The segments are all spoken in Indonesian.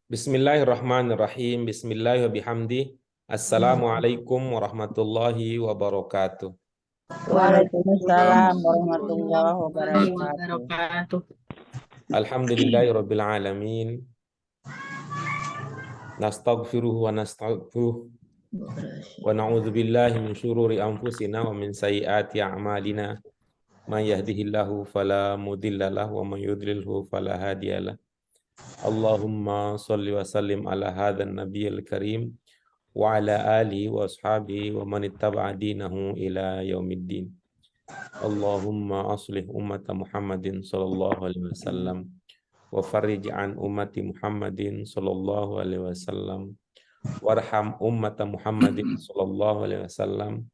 Bismillahirrahmanirrahim. Bismillahirrahmanirrahim. Assalamualaikum warahmatullahi wabarakatuh. Waalaikumsalam warahmatullahi wabarakatuh. Alhamdulillahirabbil alamin. Nastaghfiruhu wa nastaghfiruh wa na'udzu billahi min syururi anfusina wa min sayyiati a'malina. May yahdihillahu fala mudhillalah wa may yudlilhu fala hadiyalah. Allahumma shalli wa sallim ala hadzal nabiyil karim wa ala alihi wa ashabihi wa man ittaba'a dinahu ila yaumiddin. Allahumma aslih ummata Muhammadin sallallahu alaihi wasallam wa farrij an ummati Muhammadin sallallahu alaihi wasallam warham ummata Muhammadin sallallahu alaihi wasallam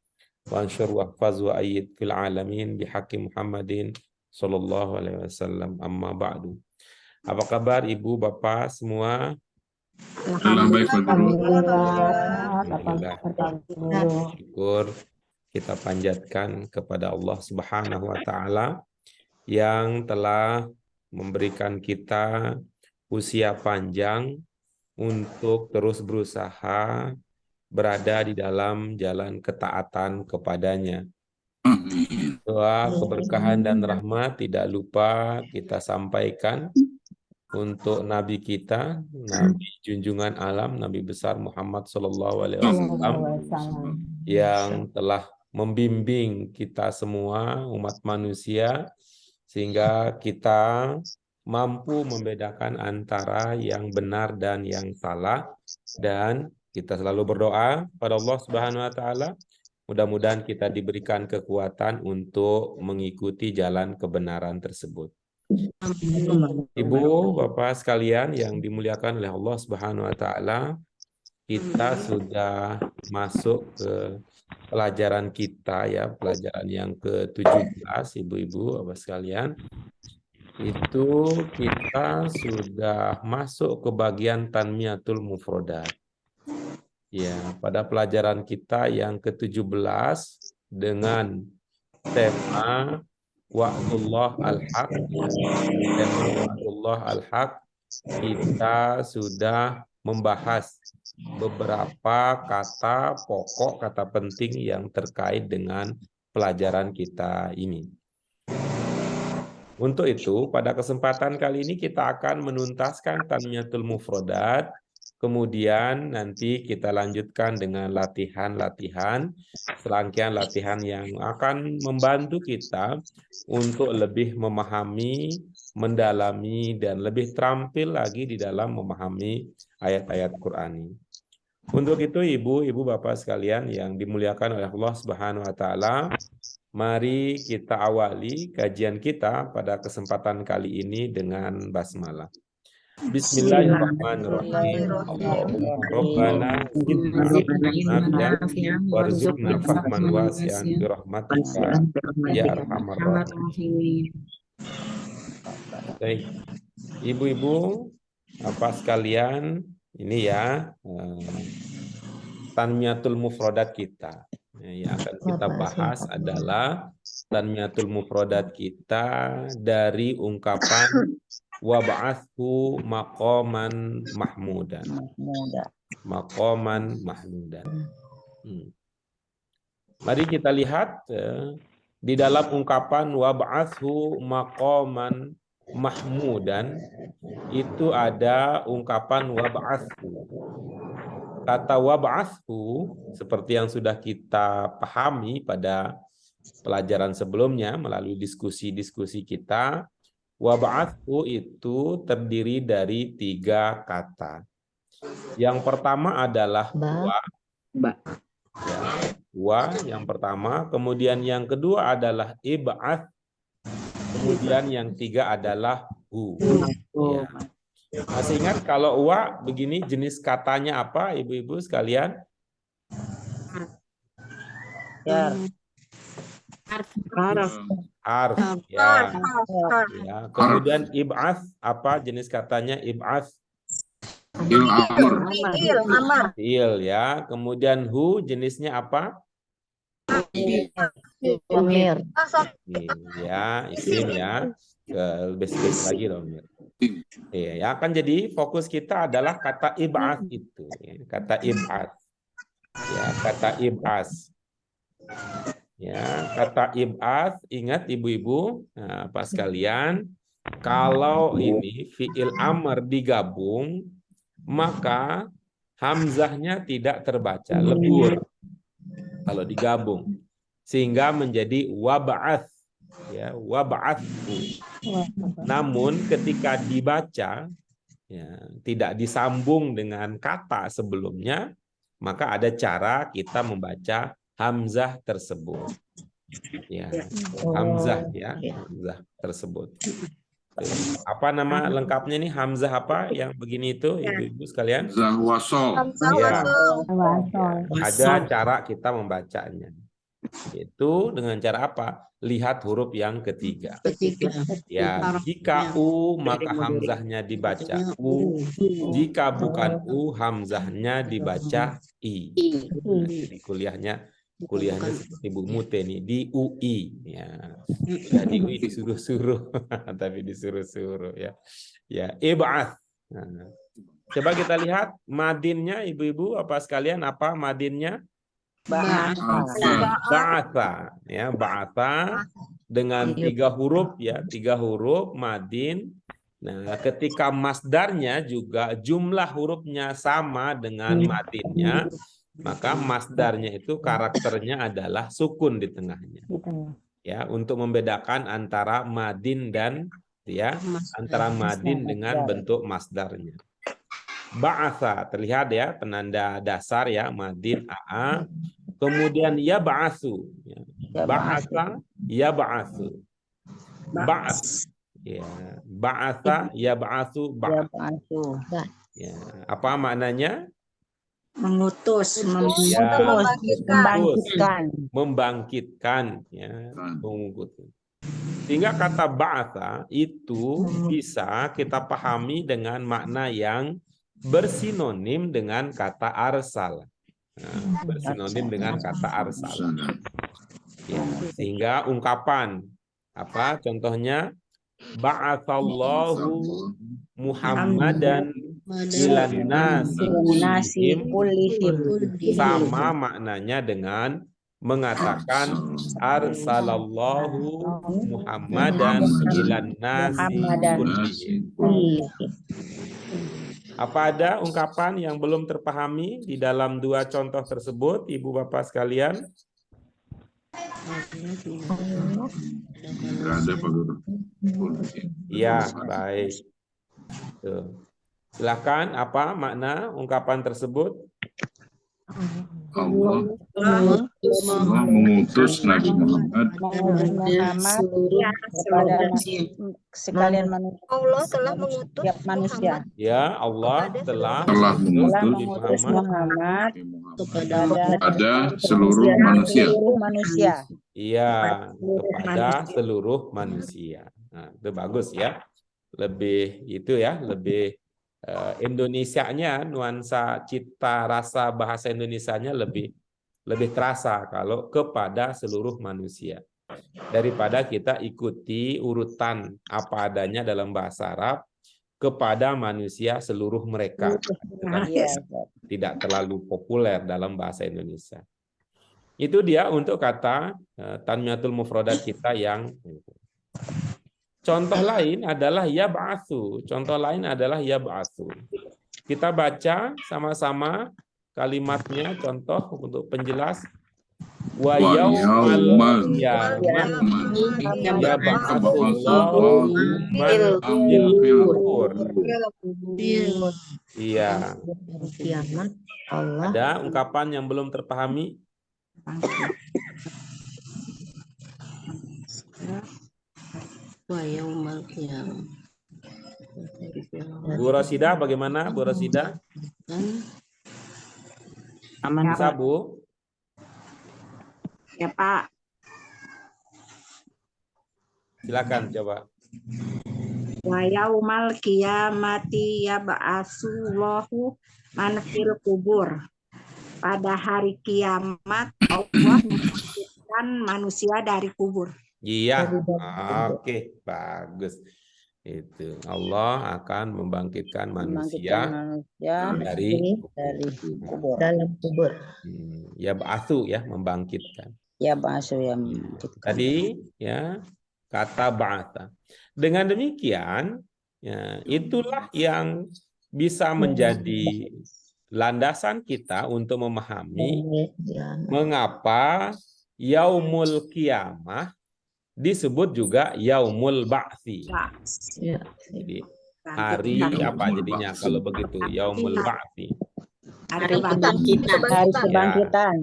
wa ansyur wa hfaz wa ayyid fil alamin bihaqqi Muhammadin sallallahu alaihi wasallam. Amma ba'du. Apa kabar Ibu Bapak semua? Alhamdulillah. Syukur kita panjatkan kepada Allah Subhanahu wa taala yang telah memberikan kita usia panjang untuk terus berusaha berada di dalam jalan ketaatan kepadanya. Doa keberkahan dan rahmat tidak lupa kita sampaikan untuk Nabi kita, Nabi junjungan alam, Nabi besar Muhammad Sallallahu Alaihi Wasallam yang telah membimbing kita semua umat manusia sehingga kita mampu membedakan antara yang benar dan yang salah, dan kita selalu berdoa pada Allah Subhanahu Wa Taala mudah-mudahan kita diberikan kekuatan untuk mengikuti jalan kebenaran tersebut. Ibu, Bapak sekalian yang dimuliakan oleh Allah Subhanahu wa taala, kita sudah masuk ke pelajaran kita ya, pelajaran yang ke-17, Ibu-ibu, Bapak sekalian. Itu kita sudah masuk ke bagian Tanmiyatul Mufrodat. Ya, pada pelajaran kita yang ke-17 dengan tema Wa'dullah al-haq, tema Wa'dullah al-haq, kita sudah membahas beberapa kata pokok, kata penting yang terkait dengan pelajaran kita ini. Untuk itu, pada kesempatan kali ini kita akan menuntaskan Tanmiyatul Mufrodat. Kemudian nanti kita lanjutkan dengan latihan-latihan, serangkaian latihan yang akan membantu kita untuk lebih memahami, mendalami, dan lebih terampil lagi di dalam memahami ayat-ayat Qur'ani. Untuk itu Ibu Bapak sekalian yang dimuliakan oleh Allah Subhanahu wa taala, mari kita awali kajian kita pada kesempatan kali ini dengan basmalah. Bismillahirrahmanirrahim. Allahumma rabbana zidna nafi'an warzuqna fahman wasi'an birahmatika ya arhamar rahimin. Baik. Ibu-ibu apa sekalian, ini ya Tanmiyatul Mufrodat kita. Yang akan kita bahas adalah Tanmiyatul Mufrodat kita dari ungkapan wab'athu maqaman mahmudan. Maqaman mahmudan. Mari kita lihat di dalam ungkapan wab'athu maqaman mahmudan itu ada ungkapan wab'athu. Kata wab'athu seperti yang sudah kita pahami pada pelajaran sebelumnya melalui diskusi-diskusi kita, wab'athu itu terdiri dari 3 kata. Yang pertama adalah wa, ya, wa yang pertama, kemudian yang kedua adalah ib'ath, kemudian yang 3 adalah hu. Ya. Masih ingat kalau wa begini jenis katanya apa, ibu-ibu sekalian? Ya. Harf, ya. Ya. Kemudian ib'ath, apa jenis katanya ib'ath? Fi'il, ya. Kemudian hu jenisnya apa? Domir. Ya, isim ya. Lebih sedikit lagi domir. Iya, ya kan jadi fokus kita adalah kata ib'ats itu, ya, kata ib'ats. Ya, kata ib'ats. Ya, kata ib'ats, ingat ibu-ibu, nah, Pak sekalian, kalau ini fi'il amr digabung, maka hamzahnya tidak terbaca, lebur kalau digabung, sehingga menjadi wab'ats, ya, wab'atsu. Namun ketika dibaca, ya, tidak disambung dengan kata sebelumnya, maka ada cara kita membaca hamzah tersebut. Ya, hamzah, ya, hamzah tersebut. Apa nama lengkapnya nih, hamzah apa yang begini itu, ibu-ibu sekalian? Hamzah wasol. Ya, ada cara kita membacanya. Itu dengan cara apa? Lihat huruf yang ketiga. Ya, jika u maka hamzahnya dibaca u, jika bukan u hamzahnya dibaca i. Nah, jadi kuliahnya seperti Bu Mute nih di UI ya. Ya di UI disuruh-suruh tapi disuruh-suruh ya. Ya, ib'ats. Nah, coba kita lihat madinnya ibu-ibu apa sekalian, apa madinnya? Ba'atha, ya, ba'atha dengan 3 huruf, ya, 3 huruf madin. Nah, ketika masdarnya juga jumlah hurufnya sama dengan madinnya, maka masdarnya itu karakternya adalah sukun di tengahnya. Ya, untuk membedakan antara madin dan, ya, antara madin dengan bentuk masdarnya. Ba'atha terlihat ya penanda dasar ya madin aa, kemudian ya ba'atsu, ba'atha ya ba'atsu, ba'ats, ya, ba'atha ya ba'atsu, ya, apa maknanya? Mengutus, Ya, membangkitkan, ya, mengutus. Sehingga kata ba'atha itu bisa kita pahami dengan makna yang bersinonim dengan kata arsal. Nah, bersinonim dengan kata arsal. Ya, sehingga ungkapan apa contohnya? Ba'atsallahu Muhammadan ilan nasi kullihim, sama maknanya dengan mengatakan arsalallahu Muhammadan ilan nasi kullihim. Apa ada ungkapan yang belum terpahami di dalam 2 contoh tersebut, Ibu Bapak sekalian? Ada Pak Guru. Ya, baik. Tuh. Silakan, apa makna ungkapan tersebut? Allah mengutus Nabi Muhammad sekalian manusia. Allah telah mengutus manusia. Ya, Allah telah mengutus Muhammad kepada seluruh manusia. Iya, kepada seluruh manusia. Nah, itu bagus ya. Lebih itu ya, lebih Indonesianya, nuansa cita rasa bahasa Indonesianya lebih terasa kalau kepada seluruh manusia, daripada kita ikuti urutan apa adanya dalam bahasa Arab kepada manusia seluruh mereka. Tidak terlalu populer dalam bahasa Indonesia. Itu dia untuk kata tanmiyatul mufradat kita yang contoh lain adalah yab'atsu. Contoh lain adalah yab'atsu. Kita baca sama-sama kalimatnya, contoh untuk penjelas. Wa yaumal qiyamah yab'atsullahu man fil qubur. Iya. Ada ungkapan yang belum terpahami? Bu Rosida, bagaimana Bu Rosida? Aman, Bisa, Bu? ya Pak. Silakan coba. Wa yaumal qiyamati yab'atsullahu man fil kubur. Pada hari kiamat Allah membangkitkan manusia dari kubur. Iya, oke, bagus. Itu Allah akan membangkitkan manusia dari kubur. dalam kubur. Ya ba'atsu ya, membangkitkan. Ya ba'atsu ya membangkitkan. Tadi ya kata ba'atsa. Dengan demikian ya, itulah yang bisa menjadi landasan kita untuk memahami mengapa yaumul qiyamah disebut juga yaumul ba'tsi. Jadi hari apa jadinya kalau begitu? Yaumul ba'tsi. Hari kebangkitan.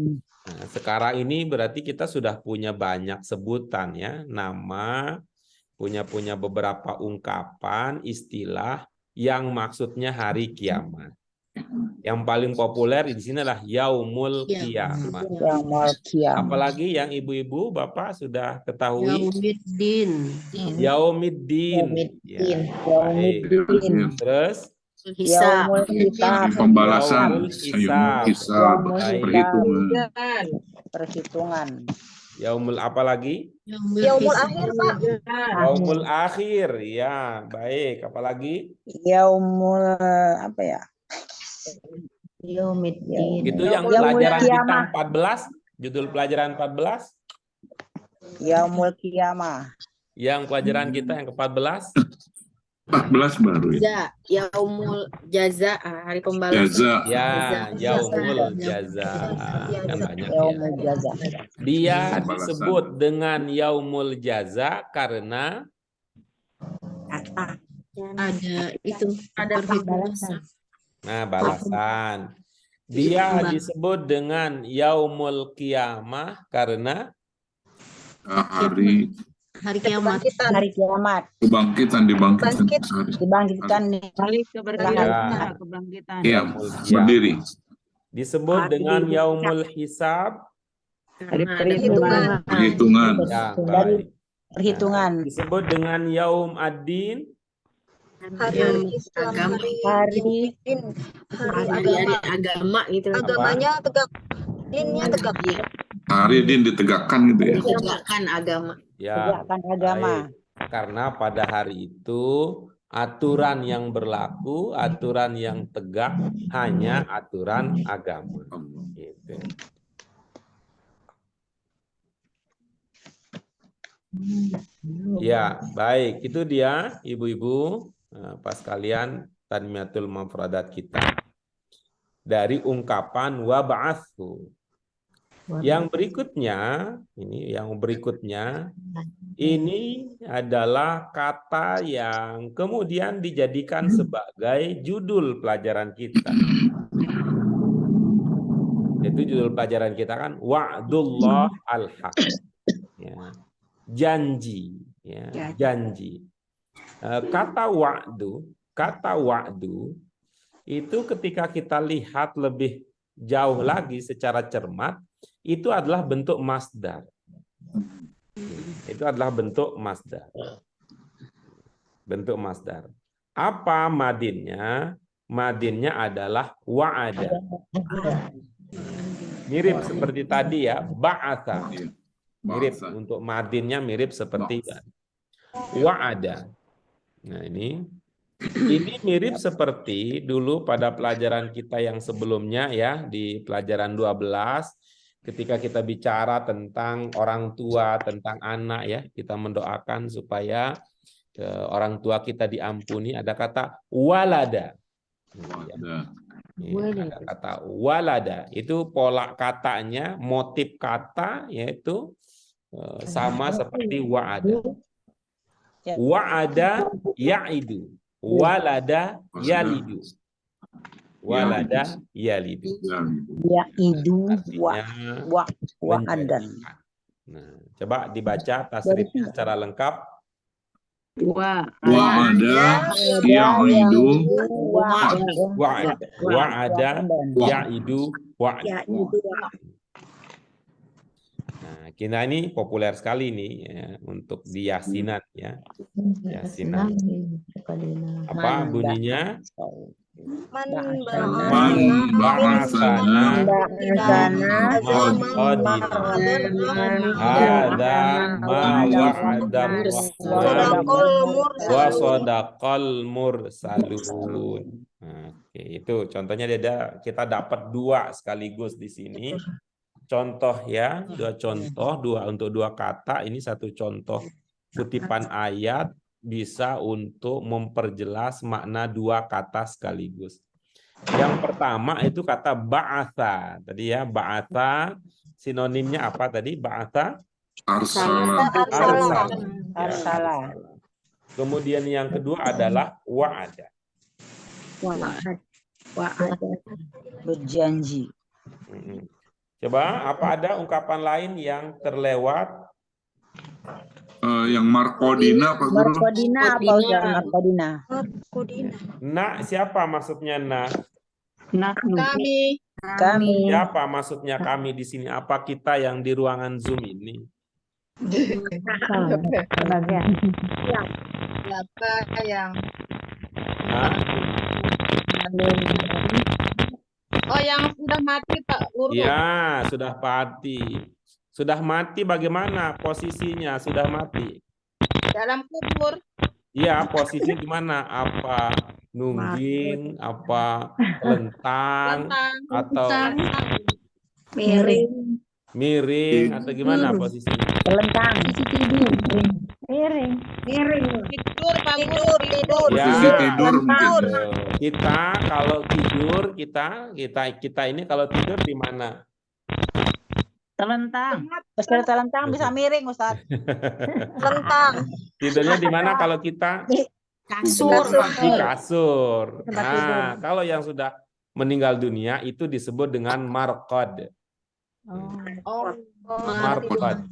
Nah, sekarang ini berarti kita sudah punya banyak sebutan ya, nama, punya beberapa ungkapan, istilah yang maksudnya hari kiamat. Yang paling populer di sini adalah yaumul qiyamah. Apalagi yang ibu-ibu, bapak sudah ketahui? Yaumiddin. Ya, baik. Terus Pembalasan, hisab, perhitungan. Yaumul apa lagi? Yaumul akhir, Pak. Yaumul akhir, ya baik. Apalagi? Yaumul apa ya? Yaumiddin. Itu yang pelajaran kita 14, judul pelajaran 14. Yaumul Qiyamah. Yang pelajaran kita yang ke-14. 14 baru ya. Yaumul jaza, hari pembalasan. Jaza. Ya, yaumul jaza. Kan banyak ya. Yaumul jaza. Dia disebut dengan yaumul jaza karena ada balasan. nah, balasan. Dia disebut dengan yaumul qiyamah karena Hari kiamat. Hari kiamat. Dibangkitkan Hari Ya. kebangkitan. Iya, yaumul berdiri. disebut dengan yaumul hisab. Hari Perhitungan. Ya, Dari baik. perhitungan. Disebut dengan yaum ad-din. Hari agama. Hari Agama gitu. Agamanya tegak. Dinnya tegak. Hari din ditegakkan gitu ya. Tegakkan agama. Ya, tegakkan agama. baik. Karena pada hari itu aturan yang berlaku, aturan yang tegak hanya aturan agama. Gitu. Ya, baik. Itu dia ibu-ibu, pas kalian tanmiyatul mufradat kita. Dari ungkapan wa ba'atsu. Yang berikutnya, ini adalah kata yang kemudian dijadikan sebagai judul pelajaran kita. Itu judul pelajaran kita kan wa'dullah al-haq. Ya. Janji, ya, janji. Kata wa'du itu ketika kita lihat lebih jauh lagi secara cermat, itu adalah bentuk masdar. Itu adalah bentuk masdar. Bentuk masdar. Apa madinnya? Madinnya adalah wa'ada. Mirip seperti tadi ya, ba'atha. Mirip untuk madinnya mirip seperti wa'ada. Nah, ini mirip seperti dulu pada pelajaran kita yang sebelumnya ya, di pelajaran 12 ketika kita bicara tentang orang tua, tentang anak ya, kita mendoakan supaya orang tua kita diampuni, ada kata walada. Ada kata walada, itu pola katanya, motif kata yaitu sama seperti wa'ada. Wa'ada ya'idu, walada yalidu. Walada yalidu. Ya'idu Artinya wa'adan. Nah, coba dibaca tasrifnya secara lengkap. Wa'ada ya'idu wa'ada ya'idu wa'ada. Nah, kita ini populer sekali nih ya, untuk di yasinan ya. Yasinan. Apa bunyinya? Man ba'atsana hadza ma wa'adar rahman wa sadaqal mursalun. Oke, itu contohnya kita dapat dua sekaligus di sini. Contoh ya, untuk dua kata. Ini satu contoh kutipan ayat bisa untuk memperjelas makna dua kata sekaligus. Yang pertama itu kata ba'atha. Tadi ya, ba'atha sinonimnya apa tadi? Ba'atha? Arsala. Arsala. Kemudian yang kedua adalah wa'ada. Berjanji. Coba, apa ada ungkapan lain yang terlewat? Yang Markodina, Pak Guru. Markodina apa Ustaz? Markodina. Nak, siapa maksudnya nak? Kami. Kami. Siapa maksudnya kami di sini? Apa kita yang di ruangan Zoom ini? Siapa yang Hah? Oh, yang sudah mati Pak Guru. Ya, sudah mati. Sudah mati bagaimana posisinya? Sudah mati. Dalam kubur. Iya, posisi gimana? Apa nungging, apa telentang, atau miring, atau gimana posisinya? Telentang. Tidur Pak Guru. Tidur. Posisi tidur mungkin. Kita kalau tidur kita ini kalau tidur di mana? Telentang. Ustaz telentang bisa miring Ustaz. Telentang. Tidurnya di mana kalau kita? Kasur. Di kasur. Nah, kalau yang sudah meninggal dunia itu disebut dengan marqad. Oh, Marqad.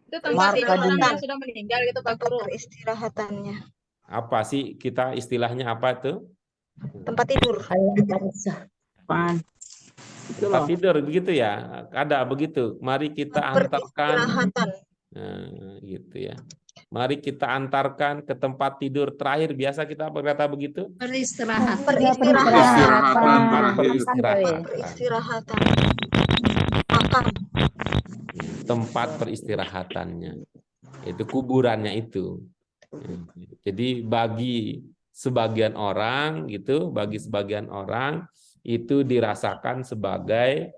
itu tempat tidur orang yang sudah meninggal gitu Pak Guru. Istirahatannya. Apa sih istilahnya apa tuh? Tempat tidur. Tempat tidur begitu ya. Ada begitu. Mari kita antarkan. Nah, gitu ya. Mari kita antarkan ke tempat tidur terakhir. Biasa kita berkata begitu. Peristirahatan. Makan. Tempat peristirahatannya. Itu kuburannya itu. Jadi bagi sebagian orang itu dirasakan sebagai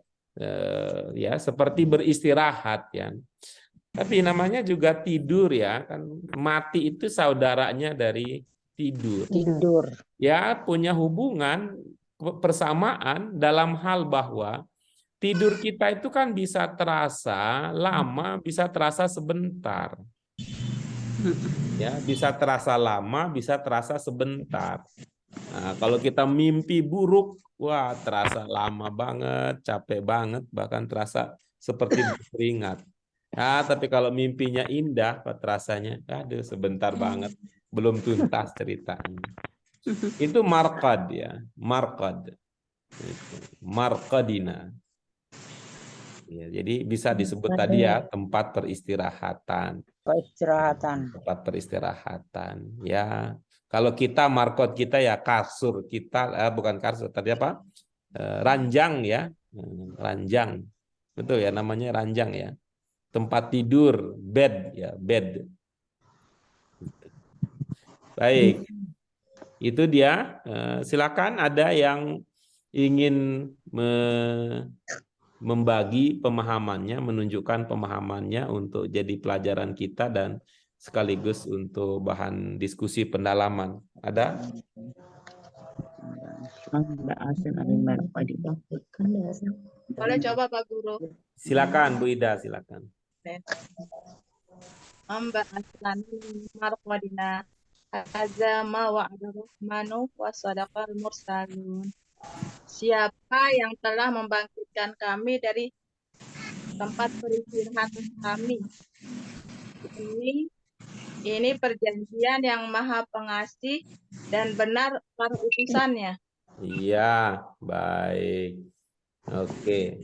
ya seperti beristirahat ya. Tapi namanya juga tidur ya, kan mati itu saudaranya dari tidur. Ya, punya hubungan persamaan dalam hal bahwa tidur kita itu kan bisa terasa lama, bisa terasa sebentar. Ya, bisa terasa lama, bisa terasa sebentar. Nah, kalau kita mimpi buruk, wah terasa lama banget, capek banget, bahkan terasa seperti berkeringat. Nah, tapi kalau mimpinya indah, apa terasanya? Aduh, sebentar banget, belum tuntas ceritanya. Itu marqad ya, marqad. Marqadina. Ya, jadi bisa disebut tadi ya tempat peristirahatan. Tempat peristirahatan. Ya, kalau kita marqad kita ya kasur kita, bukan kasur tadi apa? Ranjang ya, ranjang. Betul ya namanya ranjang ya. Tempat tidur, bed ya, bed. Baik. Itu dia. Silakan ada yang ingin membagi pemahamannya, menunjukkan pemahamannya untuk jadi pelajaran kita dan sekaligus untuk bahan diskusi pendalaman. Ada? Boleh coba Pak Guru. Silakan Bu Ida, silakan. Marqadina azama wa'ada rahmanu wa sadaqal mursalun. Siapa yang telah membangkitkan kami dari tempat peristirahatan kami? Ini perjanjian yang maha pengasih dan benar para utusannya. Iya, baik. Oke.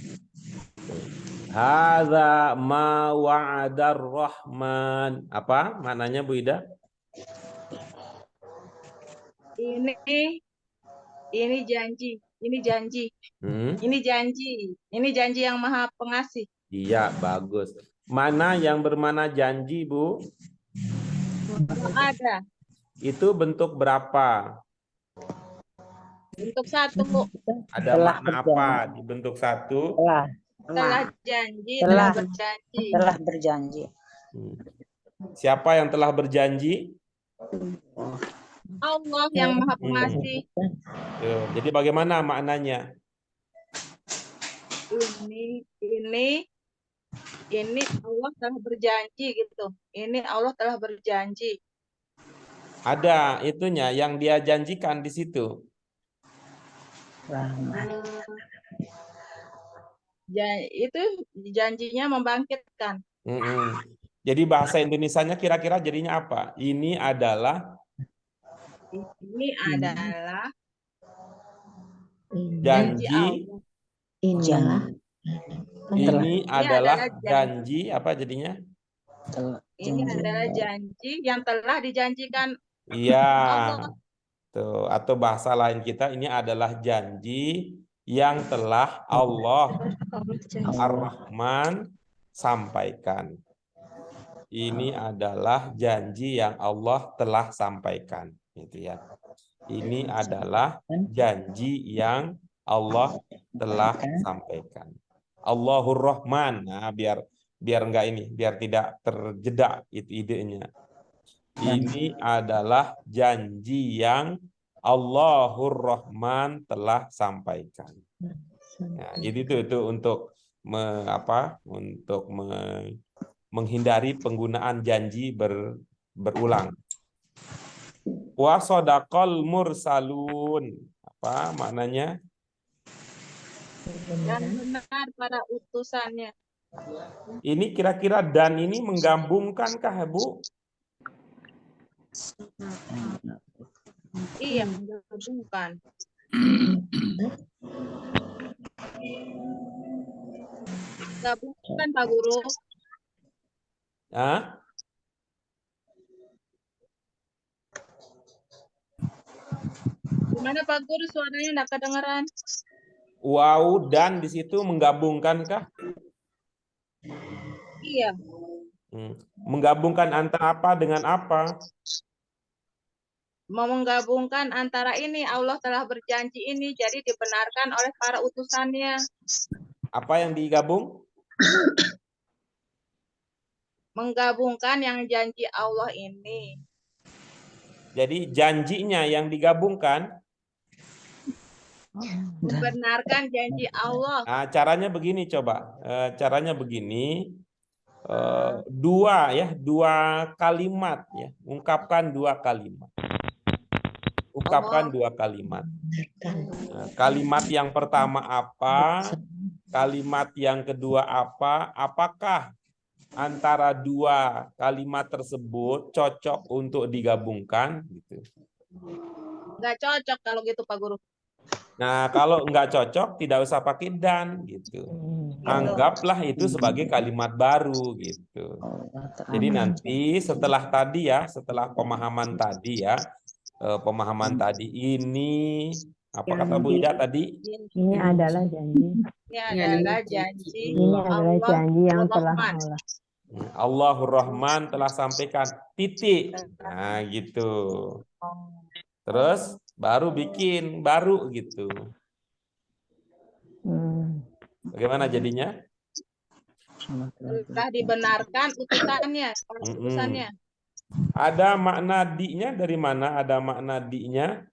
Hadza ma wa'adar rahman. Apa maknanya Bu Ida? Ini Ini janji. Ini janji. Ini janji. Ini janji yang Maha Pengasih. Iya, bagus. Mana yang bermana janji, Bu? Ada. Itu bentuk berapa? Bentuk satu, Bu. Ada Telah makna apa di bentuk satu? Telah janji, Telah. telah berjanji. Telah berjanji. Siapa yang telah berjanji? Allah yang Maha Pengasih. Jadi bagaimana maknanya? Ini Allah telah berjanji gitu. Ini Allah telah berjanji. Ada itunya yang dia janjikan di situ. Itu janjinya membangkitkan. Jadi bahasa Indonesianya kira-kira jadinya apa? Ini adalah janji. Ini adalah janji apa jadinya? Ini adalah janji yang telah dijanjikan. Iya. Allah. Tuh, atau bahasa lain kita ini adalah janji yang telah Allah Ar-Rahman sampaikan. Ini adalah janji yang Allah telah sampaikan, gitu ya. Ini adalah janji yang Allah telah sampaikan. Allahur Rahman. Nah, biar enggak ini, biar tidak terjeda itu idenya. Ini adalah janji yang Allahur Rahman telah sampaikan. Nah, jadi itu untuk menghindari penggunaan janji berulang. Wa shadaqal mursalun. Apa maknanya? Dan benar para utusannya. Ini kira-kira dan ini menggabungkankah, Bu? Iya, menggabungkan. Gabungkan, Pak Guru. Hah? Gimana Pak Guru, suaranya enggak kedengeran? Wow, dan di situ menggabungkankah? Iya. Menggabungkan antara apa dengan apa? Mau menggabungkan antara ini, Allah telah berjanji ini, jadi dibenarkan oleh para utusannya. Apa yang digabung? Menggabungkan yang janji Allah ini. Jadi janjinya yang digabungkan. Membenarkan janji Allah. Nah, caranya begini coba. Caranya begini. Dua kalimat ya. Ungkapkan dua kalimat. Ungkapkan dua kalimat. Kalimat yang pertama apa? Kalimat yang kedua apa? Apakah antara dua kalimat tersebut cocok untuk digabungkan? Gitu. Nggak cocok kalau gitu Pak Guru. Nah, kalau nggak cocok tidak usah pakai dan gitu. Anggaplah itu sebagai kalimat baru gitu. Jadi nanti setelah tadi ya, setelah pemahaman tadi ya, ini apa kata Bu Ida tadi? Ini adalah janji. Ini adalah janji. Ini adalah janji yang telah Allah. Allahur Rahman telah sampaikan titik. Nah, gitu. Terus baru bikin baru gitu. Bagaimana jadinya? Telah dibenarkan utusannya, utusannya. Ada makna di-nya dari mana? Ada makna di-nya?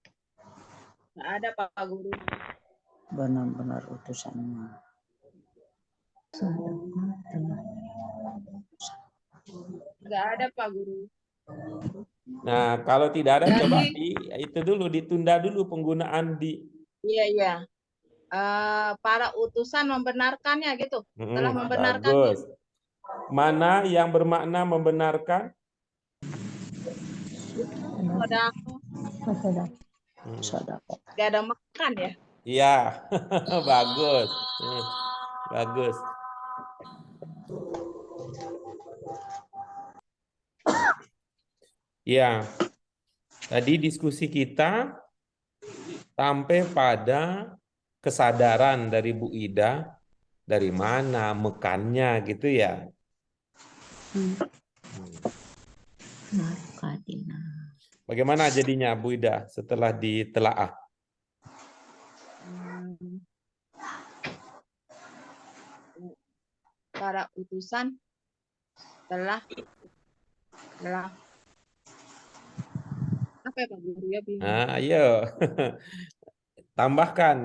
Nggak ada Pak Guru. Benar-benar utusannya. Nggak ada Pak Guru. Nah, kalau tidak ada coba itu dulu ditunda dulu penggunaan di. Iya. Para utusan membenarkannya gitu. Telah membenarkannya. Bagus. Mana yang bermakna membenarkan? Sodako. Gak ada makan ya? Iya. Bagus. Bagus. Ya. Tadi diskusi kita sampai pada kesadaran dari Bu Ida, dari mana mekannya gitu ya. Bagaimana jadinya Bu Ida setelah ditelaah? Para utusan telah apa ya Pak Guru ya? Nah, ayo. Tambahkan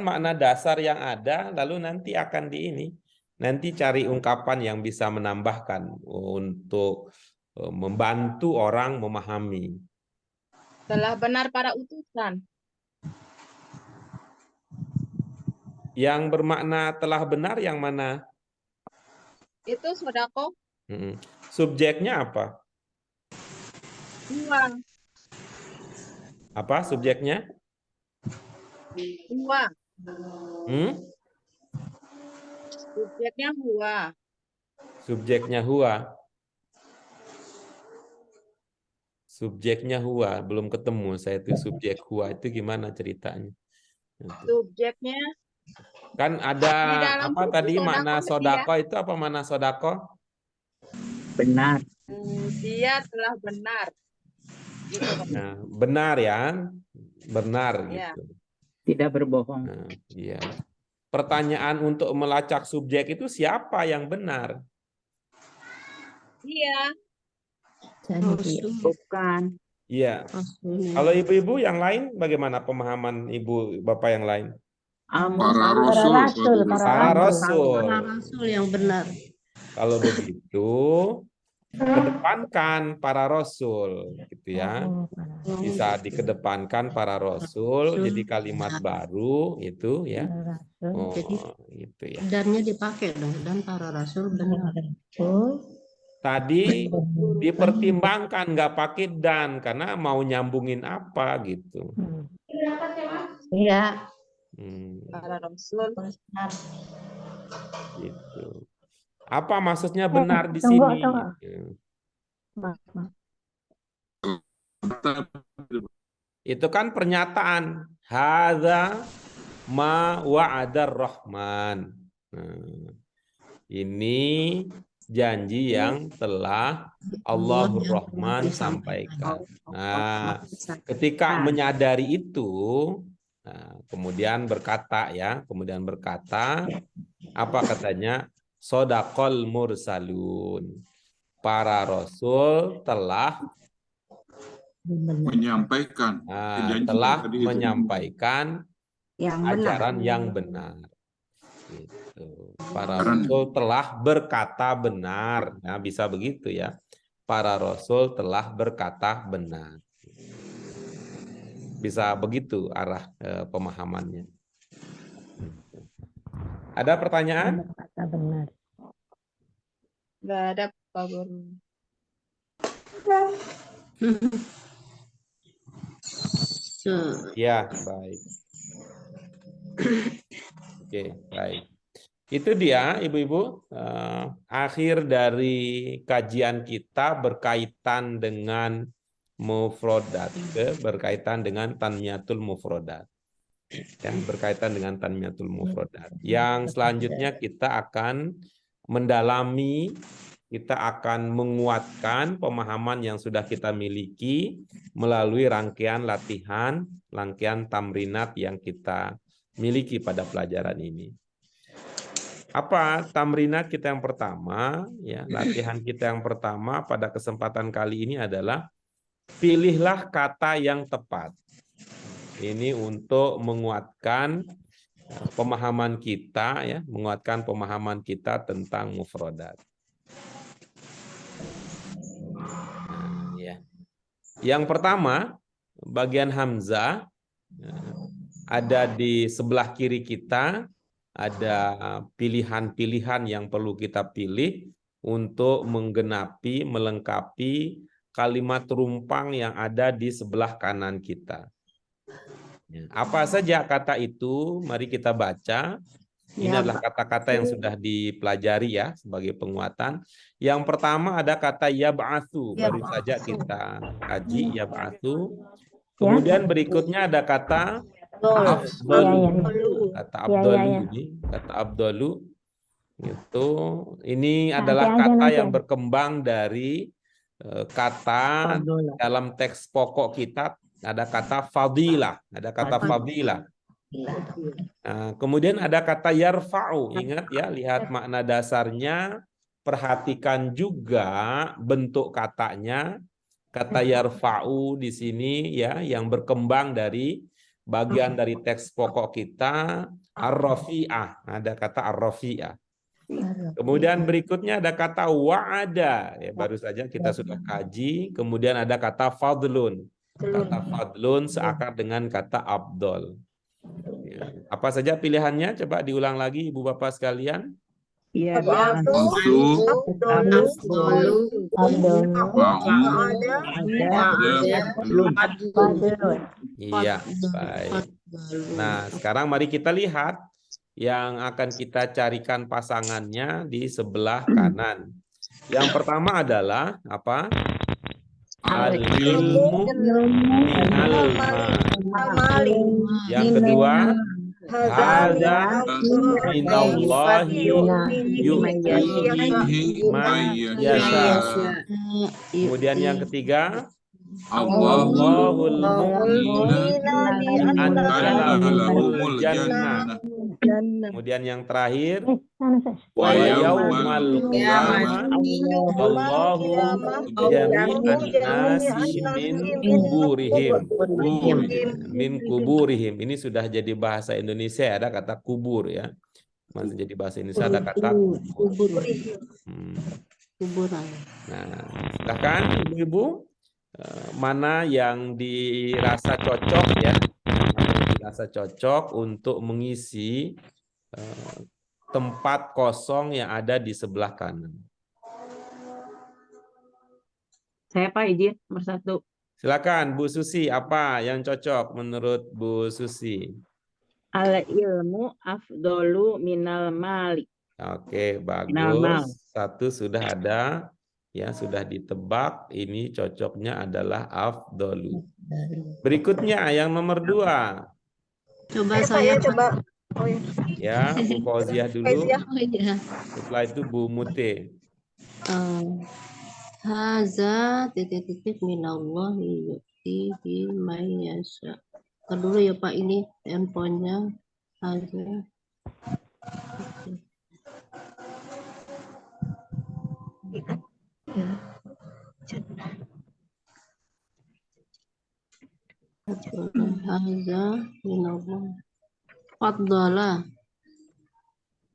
makna dasar yang ada, lalu nanti akan nanti cari ungkapan yang bisa menambahkan untuk membantu orang memahami. Telah benar para utusan. Yang bermakna telah benar yang mana? Itu sodako. Subjeknya apa? Uang. Apa subjeknya? Uang. Subjeknya huwa. Subjeknya huwa. Subjeknya huwa. Belum ketemu saya itu subjek huwa itu gimana ceritanya? Subjeknya kan ada apa tadi makna sodako itu apa makna sodako? Benar. Dia telah benar. Gitu. Nah, benar ya, benar Ya. gitu. Tidak berbohong. Nah, iya. Pertanyaan untuk melacak subjek itu siapa yang benar? Iya. Bukan. Iya. Kalau ibu-ibu yang lain bagaimana pemahaman ibu bapak yang lain? Para rasul. Para rasul. Para rasul yang benar. Kalau begitu kedepankan para rasul gitu ya. Bisa dikedepankan para rasul jadi kalimat baru itu ya. Oh, Jadi itu ya. dannya dipakai dong, dan para rasul benar. Tadi dipertimbangkan nggak pakai dan karena mau nyambungin apa gitu. Iya. Para rasul benar. Gitu. Apa maksudnya benar di sini? Itu kan pernyataan hadza ma wa'adar rahman. Nah, ini janji yang telah Allahur Rahman sampaikan. Nah, ketika menyadari itu, nah, kemudian berkata apa katanya? Sodaqol mursalun. Para rasul telah menyampaikan menyampaikan ajaran yang benar. Gitu. Para rasul telah berkata benar. Nah, bisa begitu ya. Para rasul telah berkata benar. Bisa begitu arah pemahamannya. Ada pertanyaan? Berkata benar. Nggak ada Pak Guru. Ya, baik. Oke, baik. Itu dia, ibu-ibu, akhir dari kajian kita berkaitan dengan mufrodat, berkaitan dengan tanmiyatul mufrodat. Ya, berkaitan dengan tanmiyatul mufrodat. Yang selanjutnya kita akan mendalami, kita akan menguatkan pemahaman yang sudah kita miliki melalui rangkaian latihan, rangkaian tamrinat yang kita miliki pada pelajaran ini. Apa tamrinat kita yang pertama? Ya, latihan kita yang pertama pada kesempatan kali ini adalah pilihlah kata yang tepat. Ini untuk menguatkan pemahaman kita, ya, menguatkan pemahaman kita tentang mufrodat. Nah, ya. Yang pertama, bagian hamzah ada di sebelah kiri kita, ada pilihan-pilihan yang perlu kita pilih untuk menggenapi, melengkapi kalimat rumpang yang ada di sebelah kanan kita. Apa saja kata itu? Mari kita baca. Ini adalah kata-kata yang sudah dipelajari ya sebagai penguatan. Yang pertama ada kata yab'atsu, baru saja kita kaji yab'atsu. Kemudian berikutnya ada kata afdolu. Kata abdolu ini, kata abdolu itu ini adalah kata yang berkembang dari kata dalam teks pokok kitab ada kata fadilah, Nah, kemudian ada kata yarfa'u. Ingat ya, lihat makna dasarnya, perhatikan juga bentuk katanya. Kata yarfa'u di sini ya yang berkembang dari bagian dari teks pokok kita ar-rafi'ah. Ada kata ar-rafi'ah. Kemudian berikutnya ada kata wa'ada, ya baru saja kita sudah kaji. Kemudian ada kata fadlun. Kata fadlun seakar dengan kata abdol. Ya. Apa saja pilihannya? Coba diulang lagi Ibu Bapak sekalian. Iya, Iya, baik. Nah, sekarang mari kita lihat yang akan kita carikan pasangannya di sebelah kanan. Yang pertama adalah apa? Al-ilmu minal mali. Yang kedua, hadza minallahi yu'tihi man yasha. Kemudian yang ketiga, Allahul mu'min anzalahumul jannah. Kemudian yang terakhir, wa yaumal qiyamah Allahu jami'an nasi min kuburihim. Ini sudah jadi bahasa Indonesia, ada kata kubur ya. Masih jadi bahasa Indonesia ada kata kubur. Kuburan. Nah, silakan Ibu-ibu, mana yang dirasa cocok ya? Dirasa cocok untuk mengisi tempat kosong yang ada di sebelah kanan. Saya Pak izin nomor 1. Silakan Bu Susi, apa yang cocok menurut Bu Susi? Al-ilmu afdolu minal mali. Oke, bagus. 1 sudah ada, ya sudah ditebak. Ini cocoknya adalah afdolu. Berikutnya yang nomor 2. Coba saya coba. Ya, Bu Fauziah dulu. Oh, iya. Setelah itu Bu Mute. Haza titik-titik minallahi yu'tihi may yasha. Dulu ya Pak, ini handphonenya haza. Haza minallah. Fadala.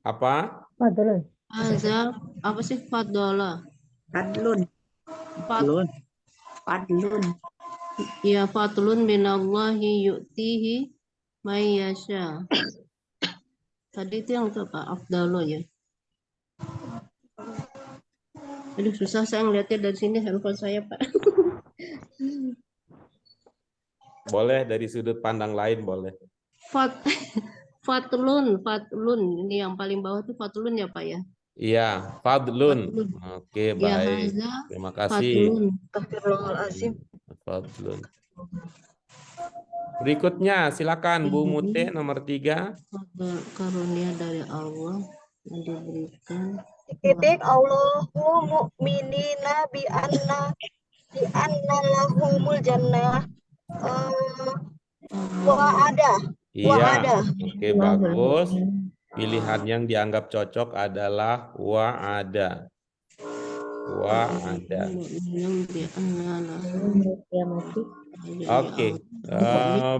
Apa? Fadlun. Haza apa sih fadala? Fadlun. Ya fadlun minallahi yu'tihi may yasha. Tadi itu yang apa? Afdalu ya. Aduh susah saya ngeliatnya dari sini handphone saya Pak. Boleh dari sudut pandang lain boleh. Fatlun ini yang paling bawah itu fatlun ya Pak ya. Iya, fadlun. Oke, baik. Ya, Terima kasih. Astagfirullahaladzim. Fadlun. Berikutnya silakan Bu Mute nomor 3. Karunia dari Allah yang diberikan. Titik Allahu mu'minina bi anna lahumul jannah. Wa'ada. Iya. Oke, bagus. Pilihan yang dianggap cocok adalah wa'ada. Wa'ada. Oke.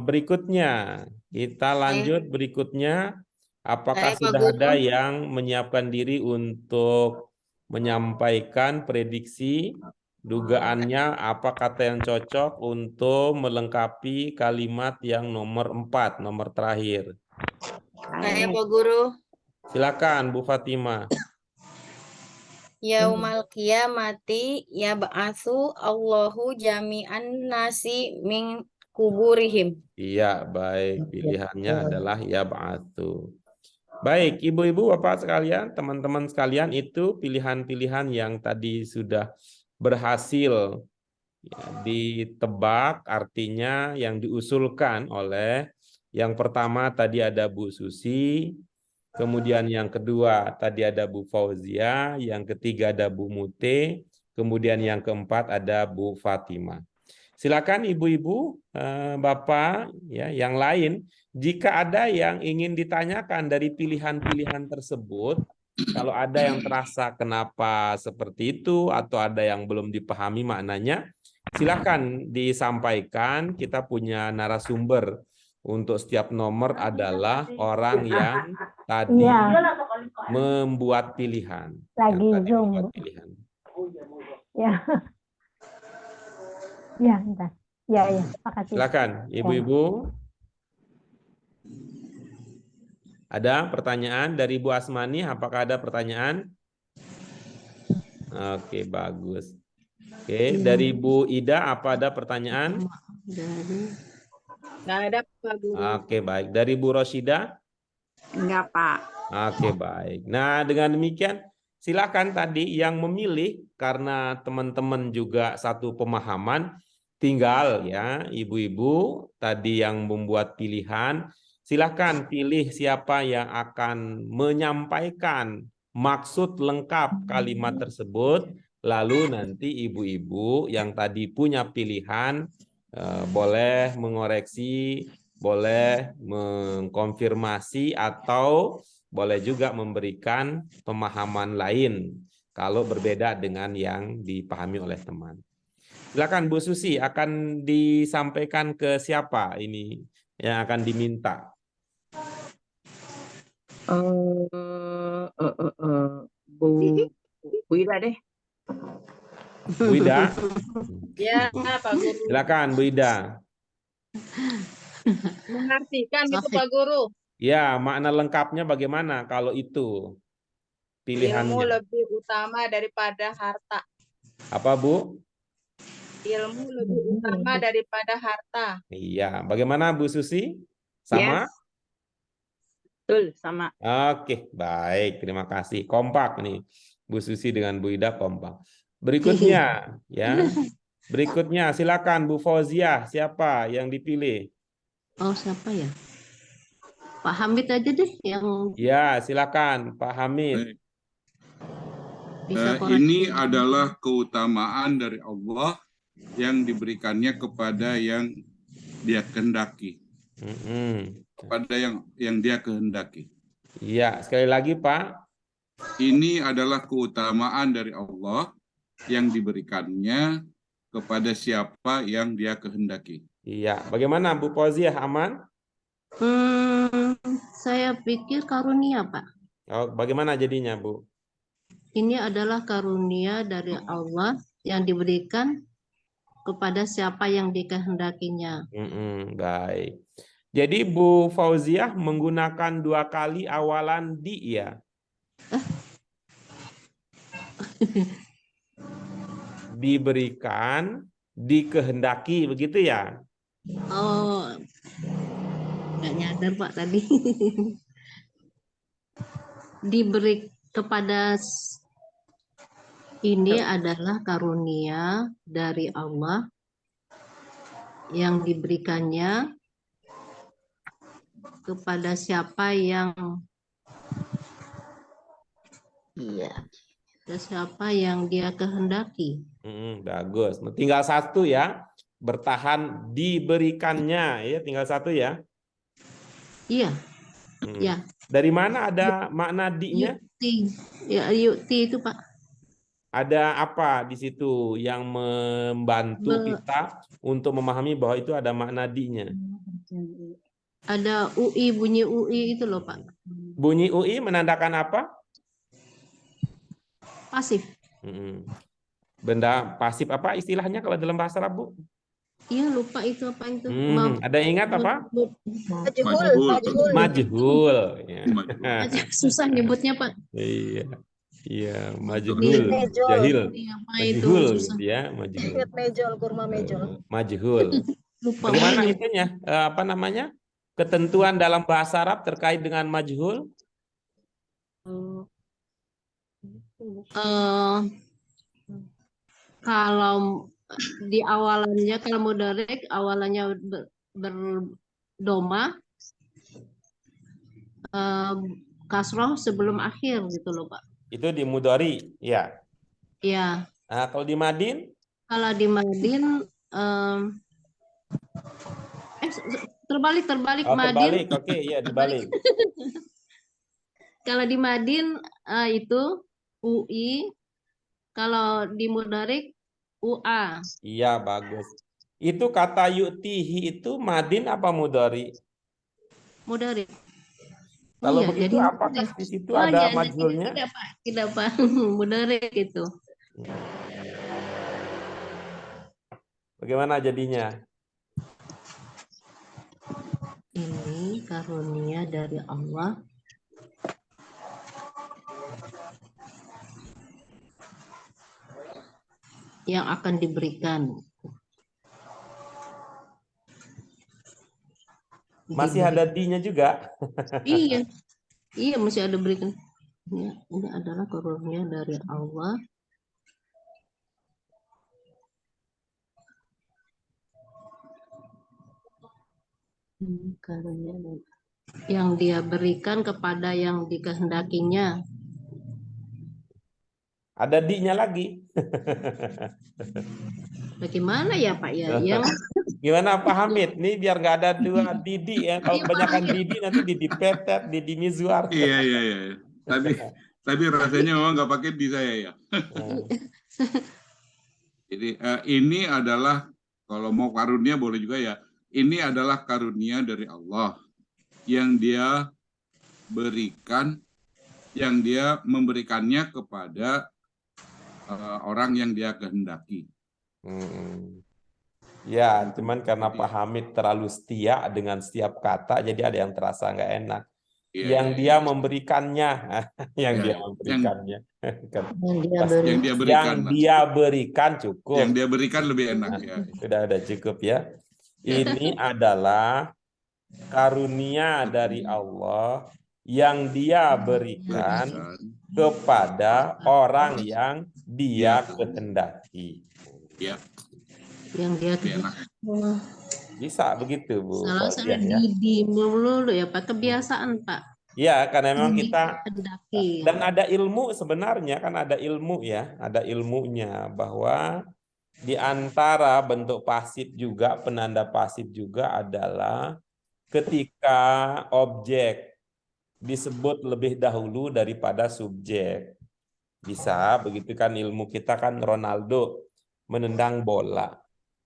Berikutnya kita lanjut. Berikutnya, apakah sudah ada yang menyiapkan diri untuk menyampaikan prediksi dugaannya apa kata yang cocok untuk melengkapi kalimat yang nomor 4, nomor terakhir? Saya Pak Guru. Silakan Bu Fatimah. Yaumal qiyamati yab'atsu Allahu jami'an nasi min kuburihim. Iya, baik. Pilihannya adalah yab'atsu. Baik, Ibu-ibu, Bapak sekalian, teman-teman sekalian, itu pilihan-pilihan yang tadi sudah berhasil Ya, ditebak artinya yang diusulkan oleh yang pertama tadi ada Bu Susi, kemudian yang kedua tadi ada Bu Fauzia, yang ketiga ada Bu Mute, kemudian yang keempat ada Bu Fatimah. Silakan ibu-ibu, bapak, ya, yang lain, jika ada yang ingin ditanyakan dari pilihan-pilihan tersebut, kalau ada yang terasa kenapa seperti itu atau ada yang belum dipahami maknanya, silakan disampaikan. Kita punya narasumber untuk setiap nomor adalah orang yang tadi membuat pilihan. Lagi Zoom. Membuat pilihan. Ya. Ya, entar. Ya, makasih. Silakan, ibu-ibu. Ada pertanyaan dari Bu Asmani? Apakah ada pertanyaan? Oke, bagus. Oke, dari Bu Ida, apa ada pertanyaan? Nggak ada, Pak Guru. Oke, baik. Dari Bu Roshida? Enggak, Pak. Oke, baik. Nah, dengan demikian, silakan tadi yang memilih, karena teman-teman juga satu pemahaman, tinggal ya, ibu-ibu tadi yang membuat pilihan, silakan pilih siapa yang akan menyampaikan maksud lengkap kalimat tersebut, lalu nanti ibu-ibu yang tadi punya pilihan boleh mengoreksi, boleh mengkonfirmasi, atau boleh juga memberikan pemahaman lain kalau berbeda dengan yang dipahami oleh teman. Silakan Bu Susi, akan disampaikan ke siapa ini yang akan diminta? Bu Ida deh. Bu Ida? Ya, Pak Guru. Silakan Bu Ida. Mengartikan gitu Pak Guru. Ya, makna lengkapnya bagaimana kalau itu pilihannya? Ilmu lebih utama daripada harta. Apa Bu? Ilmu lebih utama daripada harta. Iya, bagaimana Bu Susi? Sama? Yes. Betul, sama. Oke, baik. Terima kasih. Kompak nih. Bu Susi dengan Bu Ida kompak. Berikutnya, ya. Berikutnya, silakan Bu Fauzia. Siapa yang dipilih? Oh, siapa ya? Pak Hamid aja deh yang Ya, silakan Pak Hamid. bisa Ini adalah keutamaan dari Allah yang diberikannya kepada yang dia kehendaki. Kepada yang dia kehendaki. Iya, sekali lagi Pak. Ini adalah keutamaan dari Allah yang diberikannya kepada siapa yang dia kehendaki. Iya, bagaimana Bu Fauziah, aman? Saya pikir karunia, Pak. Oh, bagaimana jadinya, Bu? Ini adalah karunia dari Allah yang diberikan kepada siapa yang dikehendakinya. Baik. Jadi Bu Fauziah menggunakan 2 kali awalan di ya. Diberikan, dikehendaki, begitu ya? Oh, nggak nyadar Pak tadi. Diberi kepada ini adalah karunia dari Allah yang diberikannya kepada siapa yang dia kehendaki. Bagus. Tinggal 1 ya. Bertahan diberikannya ya, tinggal 1 ya. Iya. Ya. Dari mana ada makna di-nya? Yukti. Ya, yukti itu Pak. Ada apa di situ yang membantu kita untuk memahami bahwa itu ada makna di-nya? Ada UI, bunyi UI itu loh Pak. Bunyi UI menandakan apa? Pasif. Benda pasif apa istilahnya kalau dalam bahasa Arab, Bu? Iya, lupa itu apa itu. Ada yang ingat apa? Majhul. Ya. Susah nyebutnya Pak. Iya. Iya, majhul, jahil. Majhul gitu ya, majhul. Majhul. Lupa. Bagaimana itunya? Apa namanya? Ketentuan dalam bahasa Arab terkait dengan majhul? Kalau di awalannya kalau mudhari awalannya berdoma, kasroh sebelum akhir gitu loh Pak. Itu di mudhari, ya. Ya, Nah, kalau di madin, kalau di madin terbalik oh, madin. terbalik. Oke, ya dibalik. Kalau di madin itu UI, kalau di mudhari UA. Iya, bagus. Itu kata yu'tihi itu madin apa mudhari? Mudhari. Kalau Iya, begitu jadi apakah di situ ada majhulnya? Tidak Pak, mudhari gitu. Bagaimana jadinya? Ini karunia dari Allah yang akan diberikan. Masih ada di-nya juga? Iya, iya masih ada berikan. Ini adalah karunia dari Allah karunia yang Dia berikan kepada yang dikehendakinya. Ada di-nya lagi. Bagaimana ya Pak ya? Yang Gimana Pak Hamid? Nih biar nggak ada dua Didi ya. Kalau kebanyakan Didi nanti Didi Petet, Didi Mizwar. Iya. Tapi rasanya memang nggak pakai di saya ya. Jadi ini adalah kalau mau karunia boleh juga ya. Ini adalah karunia dari Allah yang Dia berikan, yang Dia memberikannya kepada orang yang Dia kehendaki. Ya, cuman karena Pak Hamid terlalu setia dengan setiap kata, jadi ada yang terasa nggak enak. Iya, Dia memberikannya, yang dia memberikannya. yang dia berikan cukup. Yang dia berikan lebih enak ya. Sudah ada cukup ya. Ini adalah karunia dari Allah yang Dia berikan kepada orang yang Dia kehendaki. Ya. Yang Dia Bisa begitu Bu. Salah Didi mulu ya Pak, kebiasaan Pak. Ya, karena memang kita kehendaki. Dan ada ilmu sebenarnya, kan ada ilmu ya, ada ilmunya bahwa di antara bentuk pasif juga, penanda pasif juga adalah ketika objek disebut lebih dahulu daripada subjek. Bisa, begitu kan ilmu kita kan Ronaldo menendang bola.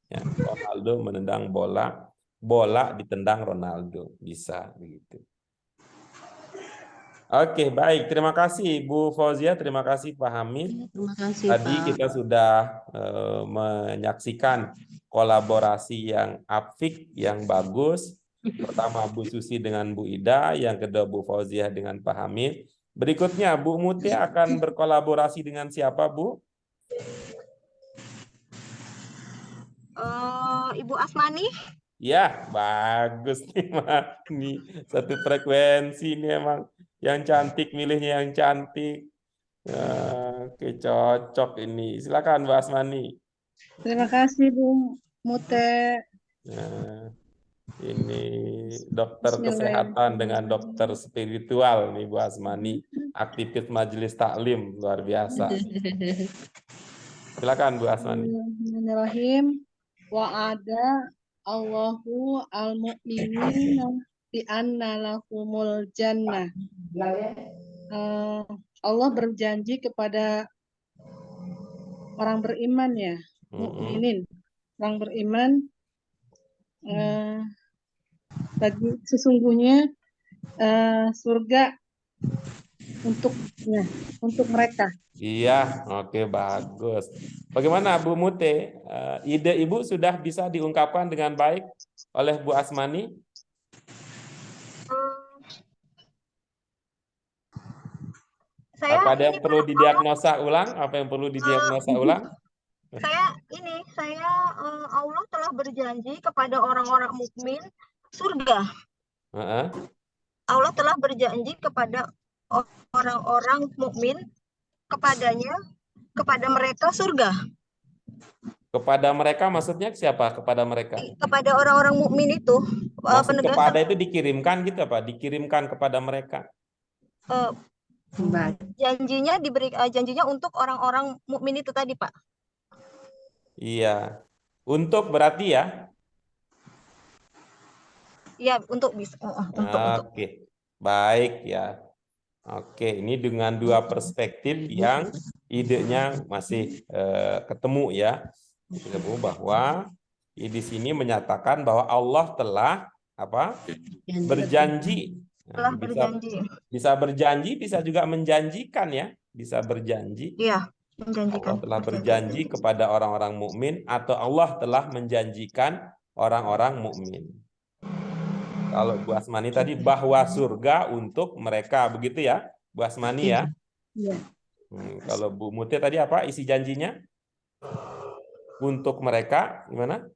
Ya, Ronaldo menendang bola, bola ditendang Ronaldo. Bisa begitu. Oke, baik. Terima kasih Bu Fauzia, terima kasih Pak Hamid. Terima kasih Tadi Pak. kita sudah menyaksikan kolaborasi yang apik, yang bagus. Pertama Bu Susi dengan Bu Ida, yang kedua Bu Fauzia dengan Pak Hamid. Berikutnya Bu Muti akan berkolaborasi dengan siapa Bu? Ibu Asmani. Ya, bagus nih Mak. Ini satu frekuensi ini emang. Yang cantik milihnya yang cantik. Oke, cocok ini. Silakan Bu Asmani. Terima kasih Bu Mute. Ini dokter kesehatan dengan dokter spiritual nih Bu Asmani. Aktivis majelis taklim luar biasa. Silakan Bu Asmani. Bismillahirrahmanirrahim. Wa'ada Allahu al-mu'minina bi anna lahumul jannah. Allah berjanji kepada orang beriman ya, mukminin, orang beriman, bagi sesungguhnya surga untuk mereka. Iya, oke, bagus. Bagaimana Bu Mute? Ide Ibu sudah bisa diungkapkan dengan baik oleh Bu Asmani? Apa ada yang perlu didiagnosa ulang? Apa yang perlu didiagnosa ulang? Allah telah berjanji kepada orang-orang mukmin surga. Allah telah berjanji kepada orang-orang mukmin kepada mereka surga. Kepada mereka maksudnya siapa? Kepada mereka. Kepada orang-orang mukmin itu Maksud penegasan kepada itu dikirimkan gitu apa? Dikirimkan kepada mereka. janjinya janjinya untuk orang-orang mukmin itu tadi, Pak. Iya. Untuk berarti ya? Iya, untuk bisa untuk. Oke. Baik ya. Oke, ini dengan dua perspektif yang idenya masih ketemu ya. Ketemu bahwa di sini menyatakan bahwa Allah telah apa? Berjanji. Telah berjanji. Bisa berjanji, bisa juga menjanjikan ya. Bisa berjanji. Iya, menjanjikan. Allah telah berjanji kepada orang-orang mukmin atau Allah telah menjanjikan orang-orang mukmin. Kalau Bu Asmani tadi bahwa surga untuk mereka, begitu ya, Bu Asmani ya. Iya. Kalau Bu Mutia tadi apa isi janjinya? Untuk mereka gimana?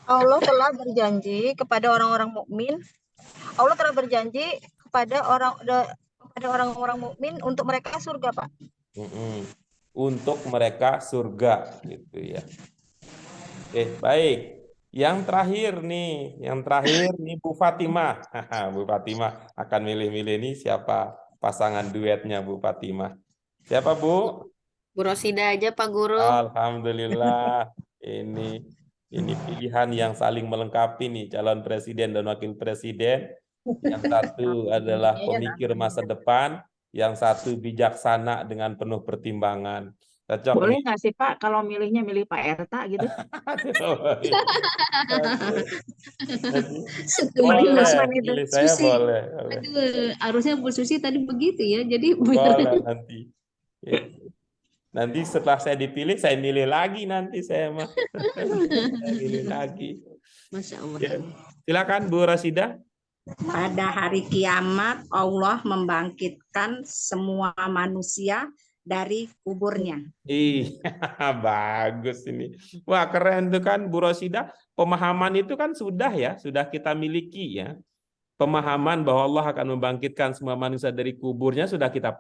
Allah telah berjanji kepada orang-orang mukmin. Allah telah berjanji kepada orang-orang mukmin untuk mereka surga, Pak. Untuk mereka surga, gitu ya. Baik. Yang terakhir nih Bu Fatimah. Bu Fatimah akan milih-milih nih siapa pasangan duetnya Bu Fatimah. Siapa Bu? Bu Rosida aja Pak Guru. Alhamdulillah. Ini pilihan yang saling melengkapi nih, calon presiden dan wakil presiden. Yang satu adalah pemikir masa depan, yang satu bijaksana dengan penuh pertimbangan. Cocok. Boleh nggak sih Pak kalau milihnya milih Pak Erta gitu? Boleh, saya boleh. Aduh, harusnya Bu Susi tadi begitu ya. Jadi boleh nanti. Ya. Nanti setelah saya dipilih, saya milih lagi nanti saya mah. Saya milih lagi. Masya Allah. Ya. Silakan Bu Rosida. Pada hari kiamat Allah membangkitkan semua manusia dari kuburnya. Iya, bagus ini. Wah, keren tuh kan Bu Rosida. Pemahaman itu kan sudah kita miliki ya. Pemahaman bahwa Allah akan membangkitkan semua manusia dari kuburnya sudah kita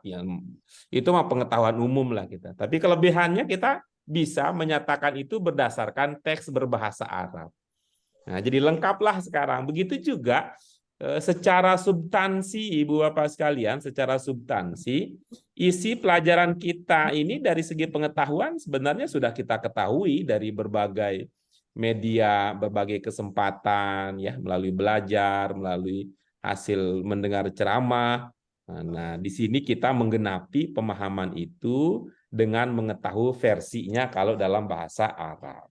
itu mah pengetahuan umum lah kita. Tapi kelebihannya kita bisa menyatakan itu berdasarkan teks berbahasa Arab. Nah, jadi lengkaplah sekarang. Begitu juga secara substansi, Ibu Bapak sekalian, secara substansi, isi pelajaran kita ini dari segi pengetahuan sebenarnya sudah kita ketahui dari berbagai media, berbagai kesempatan, ya, melalui belajar, melalui hasil mendengar ceramah. Nah, di sini kita menggenapi pemahaman itu dengan mengetahui versinya kalau dalam bahasa Arab.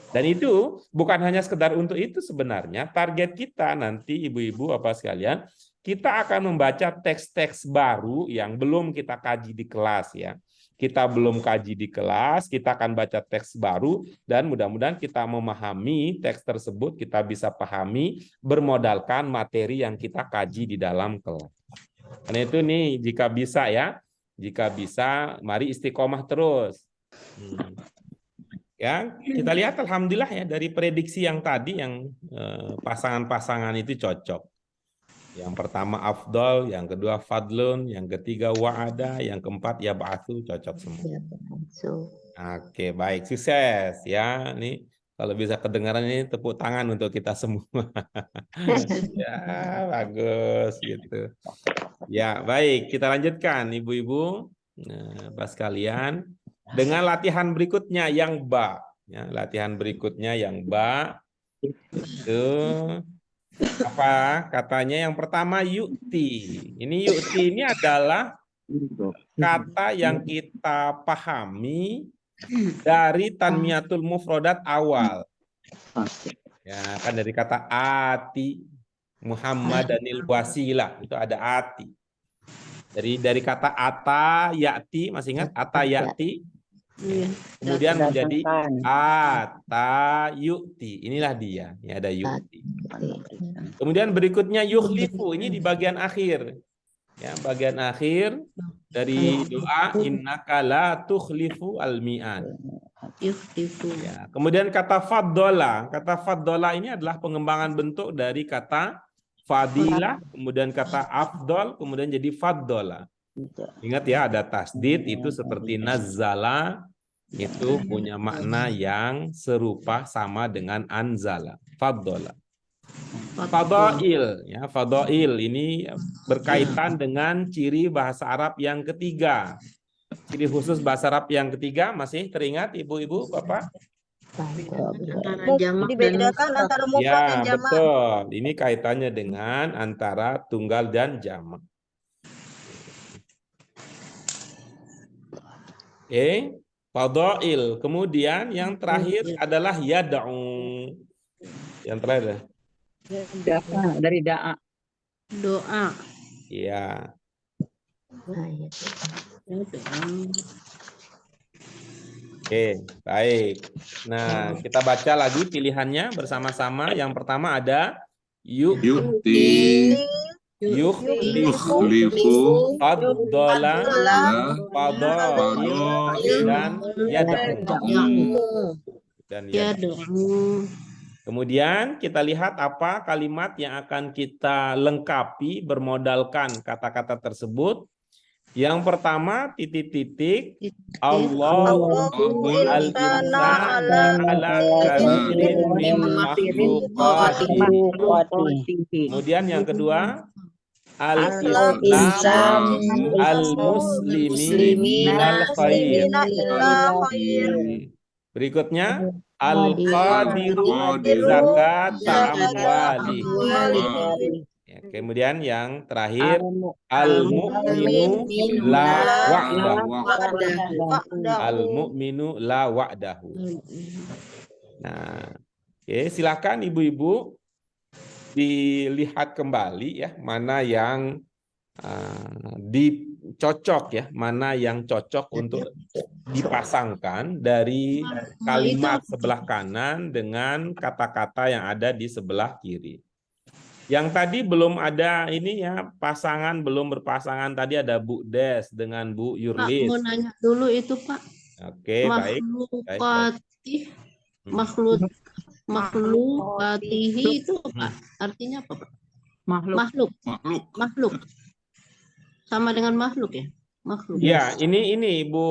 Dan itu bukan hanya sekedar untuk itu sebenarnya, target kita nanti ibu-ibu apa sekalian, kita akan membaca teks-teks baru yang belum kita kaji di kelas ya. Kita belum kaji di kelas, kita akan baca teks baru dan mudah-mudahan kita memahami teks tersebut, kita bisa pahami bermodalkan materi yang kita kaji di dalam kelas. Karena itu nih jika bisa ya, jika bisa mari istiqomah terus. Ya, kita lihat alhamdulillah ya dari prediksi yang tadi yang pasangan-pasangan itu cocok. Yang pertama afdol, yang kedua fadlun, yang ketiga wa'ada, yang keempat yab'atsu, cocok semua. Oke, baik, sukses ya. Nih kalau bisa kedengaran ini tepuk tangan untuk kita semua. Ya, bagus gitu. Ya, baik, kita lanjutkan ibu-ibu, Bapak sekalian. Dengan latihan berikutnya yang ba, ya, latihan berikutnya yang ba itu apa katanya? Yang pertama yukti. Ini yukti ini adalah kata yang kita pahami dari tanmiyatul mufrodat awal. Ya, kan dari kata ati Muhammadanil wasilah itu ada ati. Dari kata ata yati, masih ingat ata yati? Kemudian menjadi ata yukti. Inilah dia. Ini ada yukti. Kemudian berikutnya yukhlifu. Ini di bagian akhir. Ya, bagian akhir dari doa innaka la tukhlifu al-mi'ad. Ya, kemudian kata faddola. Kata faddola ini adalah pengembangan bentuk dari kata fadilah, kemudian kata afdol, kemudian jadi faddola. Ingat ya, ada tasdid itu seperti nazzala, itu punya makna yang serupa sama dengan anzala, faddola. Fadail, ya, fadail ini berkaitan dengan ciri bahasa Arab yang ketiga. Ciri khusus bahasa Arab yang ketiga masih teringat ibu-ibu, bapak? Antara jamak dan Dibedakan antara mufrad dan Ya, jamak. betul. Ini kaitannya dengan antara tunggal dan jamak. Oke, fadail. Kemudian yang terakhir adalah yad'u. Yang terakhir. Dari da'a. doa. Ya. Oke, baik. Nah, kita baca lagi pilihannya bersama-sama. Yang pertama ada Yukti yukhlifu, Yukhlifu faddola, fadail, dan yad'u. Dan yad'u. Kemudian kita lihat apa kalimat yang akan kita lengkapi bermodalkan kata-kata tersebut. Yang pertama titik-titik Allahu al-insana ala katsirin min makhluqatihi. Kemudian yang kedua al-Islam al-muslimi minal khair. Berikutnya al-qadiru zakat amwalihi. Ya, kemudian yang terakhir al-mu'minu la wa'dahu. Al-mu'minu la wa'dahu. Nah, oke, silakan ibu-ibu dilihat kembali ya mana yang dicocok ya, mana yang cocok untuk dipasangkan dari kalimat sebelah kanan dengan kata-kata yang ada di sebelah kiri. Yang tadi belum ada ini ya, pasangan belum berpasangan tadi ada Bu Des dengan Bu Pak, Yurlis. mau nanya dulu itu Pak. Oke, baik. Makhlukatihi itu Pak, artinya apa Pak? Makhluk. Sama dengan makhluk ya? Makhluk. Ya, ini Bu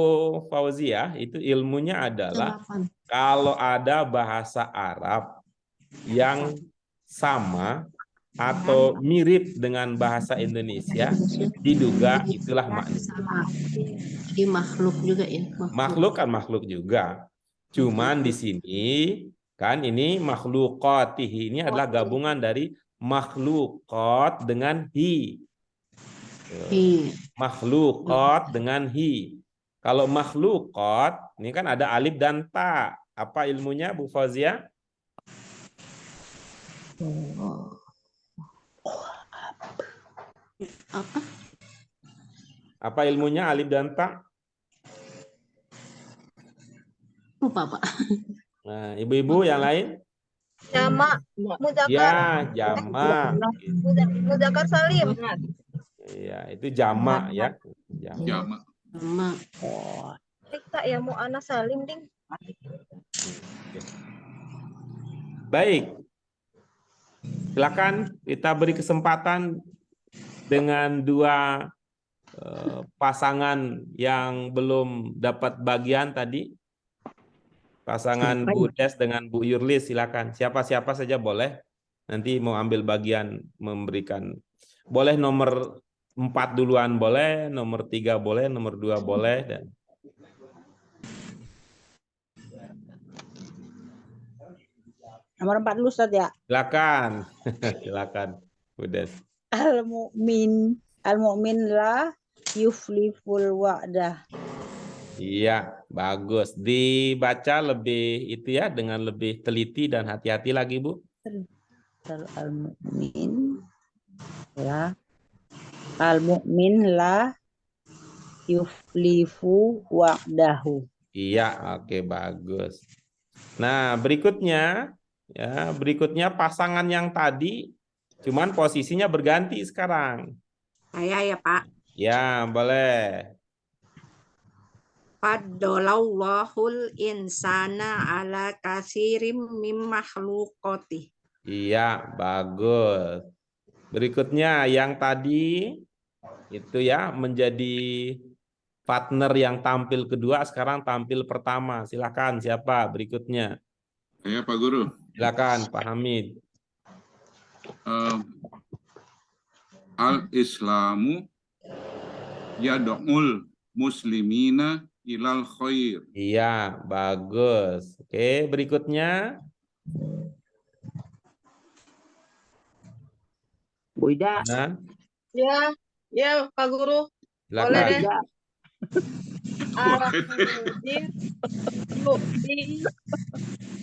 Fauzia, itu ilmunya adalah kalau ada bahasa Arab yang sama atau mirip dengan bahasa Indonesia, diduga itulah makna. Jadi makhluk juga ya? Makhluk kan makhluk juga. Cuman di sini kan ini makhluqatihi ini adalah gabungan dari makhluqat dengan hi. Makhluqat dengan hi. Kalau makhluqat ini kan ada alif dan ta. Apa ilmunya Bu Fauzia? Apa ilmunya alif dan ta? Lupa Pak. Nah, ibu-ibu yang lain? Jamak, mudzakkar. Ya, jamak. Mudzakkar salim. Iya, itu jamak ya. jamak. Tikta ya mu'annas salim ding. Baik. Silakan kita beri kesempatan dengan dua pasangan yang belum dapat bagian tadi. Pasangan Bu Des dengan Bu Yurlis, silakan. Siapa-siapa saja boleh. Nanti mau ambil bagian memberikan. Boleh nomor 4 duluan boleh, nomor 3 boleh, nomor 2 boleh. Dan nomor 4 dulu Ustaz ya. silakan. Silakan Bu Des. Al-mu'min la yufliful wa'dah. Iya, bagus. Dibaca lebih itu ya, dengan lebih teliti dan hati-hati lagi, Bu. Al-mu'min la yuflifu wa'dahu. Iya, oke, bagus. Nah, berikutnya pasangan yang tadi cuman posisinya berganti sekarang. Saya ya Pak. Ya, boleh. Faddalallahul insana ala kasirim mim makhluqati. Iya, bagus. Berikutnya yang tadi itu ya menjadi partner yang tampil kedua sekarang tampil pertama. Silakan siapa berikutnya? Ya Pak Guru. Silakan Pak Hamid. Al-Islamu yad'ul muslimina ilal khair. Iya, bagus. Oke, berikutnya. Bu Ida. Nah, Ya, Pak Guru. silakan. Boleh deh. Al-Mudir yu'ti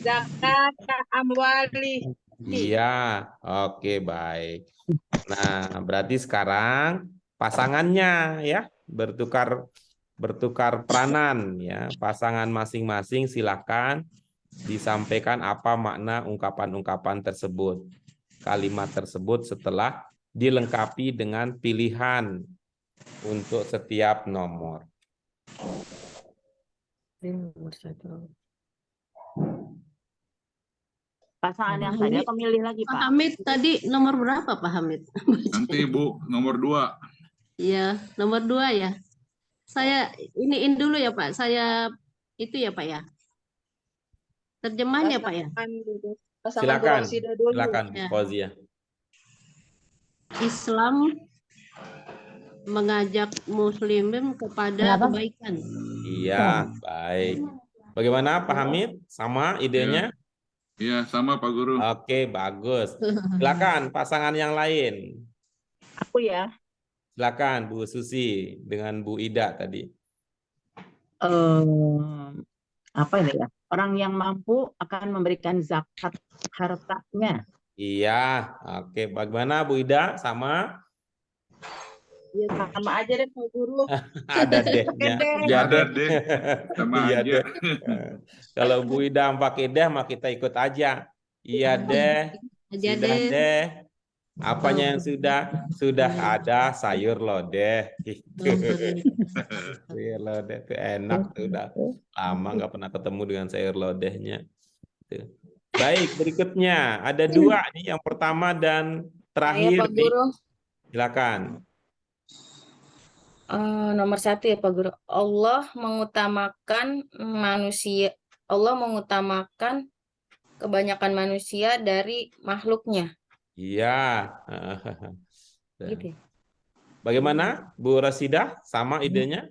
zakat amwali. Iya, oke baik. Nah, berarti sekarang pasangannya ya bertukar peranan ya. Pasangan masing-masing silakan disampaikan apa makna ungkapan-ungkapan tersebut. Kalimat tersebut setelah dilengkapi dengan pilihan untuk setiap nomor. Pasangan yang tadi apa milih lagi, Pak Pak? Hamid tadi nomor berapa Pak Hamid? Nanti Bu, nomor 2. Iya, nomor 2 ya. Saya iniin dulu ya Pak. Saya itu ya Pak ya. Terjemahnya Pak ya. Silakan, dulu. silakan Ya. Fauzia. Islam mengajak muslimin kepada Kenapa? kebaikan. Iya, baik. Bagaimana Pak Hamid? Sama idenya? Iya, sama Pak Guru. Oke, bagus. Silakan pasangan yang lain. Aku ya. Silakan Bu Susi dengan Bu Ida tadi. Apa ini ya? Orang yang mampu akan memberikan zakat hartanya. Iya, oke. Bagaimana Bu Ida? Sama? Ya, sama aja deh Pak Guru. Ada dehnya. Iya Ada deh. deh. Sama Iya aja. deh. Kalau Bu Ida pakai deh, mah kita ikut aja. Iya deh. Aja Sudah deh. deh. Apanya yang sudah? Sudah ada sayur lodeh. Gitu. Sayur lodeh itu enak. Udah lama nggak pernah ketemu dengan sayur lodehnya. Tuh. Baik, berikutnya ada 2 nih. Yang pertama dan terakhir. Pak Guru. Silakan. Nomor 1 ya Pak Guru. Allah mengutamakan kebanyakan manusia dari makhluknya. Iya. Gitu ya? Bagaimana Bu Rasidah? Sama idenya?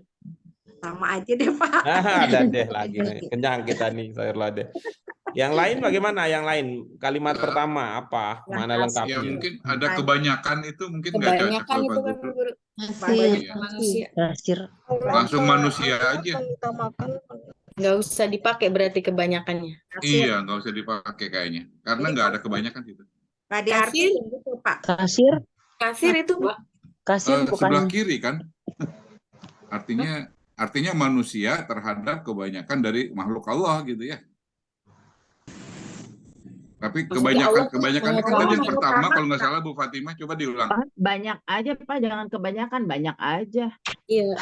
Sama aja deh Pak. Ada deh lagi nih. Kenyang kita nih sayur lodeh. Yang lain bagaimana? Yang lain kalimat pertama apa? Mana Ya lengkapnya? mungkin ada kebanyakan itu mungkin nggak cocok Kebanyakan kalau itu Pak kan Guru. Guru. Iya. Manusia. Langsung manusia aja. Nggak usah dipakai berarti kebanyakannya. Iya, nggak usah dipakai kayaknya. Karena nggak ada kebanyakan gitu. Nggak diartiin gitu Pak. Kasir. Kasir itu Pak. Kasir Sebelah bukan. kiri kan? Artinya manusia terhadap kebanyakan dari makhluk Allah gitu ya. Tapi kebanyakan itu kan tadi yang pertama kalau nggak salah Bu Fatimah, coba diulang. Banyak aja Pak, jangan kebanyakan, banyak aja. Iya.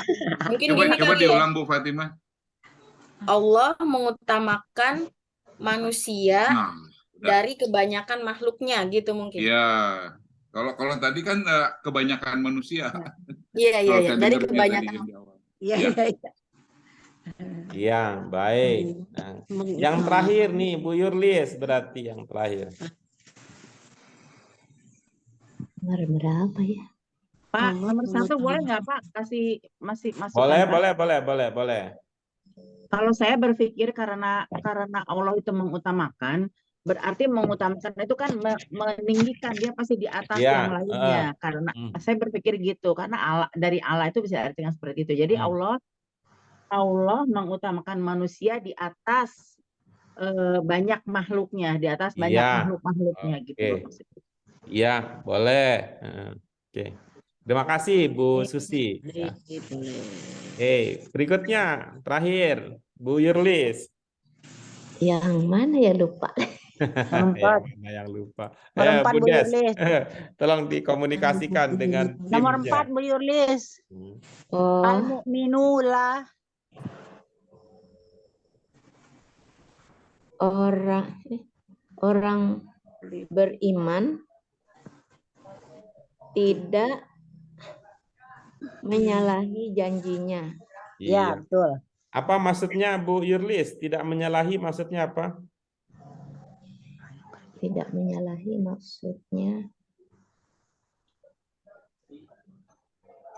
Mungkin Coba gini kali ya. diulang Bu Fatimah. Allah mengutamakan manusia Nah, dari kebanyakan makhluknya gitu mungkin. iya. Kalau tadi kan kebanyakan manusia. Iya. Kalau saya Dari dengar kebanyakan. tadi di awal. Iya. Iya, baik. Nah, yang terakhir nih Bu Yurlis berarti yang terakhir. Nomor berapa ya? Pak, nomor 1 boleh nggak Pak? Kasih masih masuk. Boleh. Kalau saya berpikir karena Allah itu mengutamakan, berarti mengutamakan itu kan meninggikan, dia pasti di atas Iya, yang lainnya. Karena saya berpikir gitu, karena dari Allah itu bisa artinya seperti itu. Jadi Allah mengutamakan manusia di atas banyak makhluknya, di atas banyak Iya. makhluknya gitu loh. Iya, boleh. Oke. Terima kasih Bu Susi. Ya. Berikutnya terakhir Bu Yurlis. Yang mana ya lupa? Yang lupa. Nomor 4 Bu Bu Des, Yurlis. tolong dikomunikasikan dengan Nomor timnya. 4 Bu Yurlis. Al-mu'minulah. Orang beriman tidak menyalahi janjinya. Ya, Iya. betul. Apa maksudnya Bu Yurlis? Tidak menyalahi maksudnya apa? Tidak menyalahi maksudnya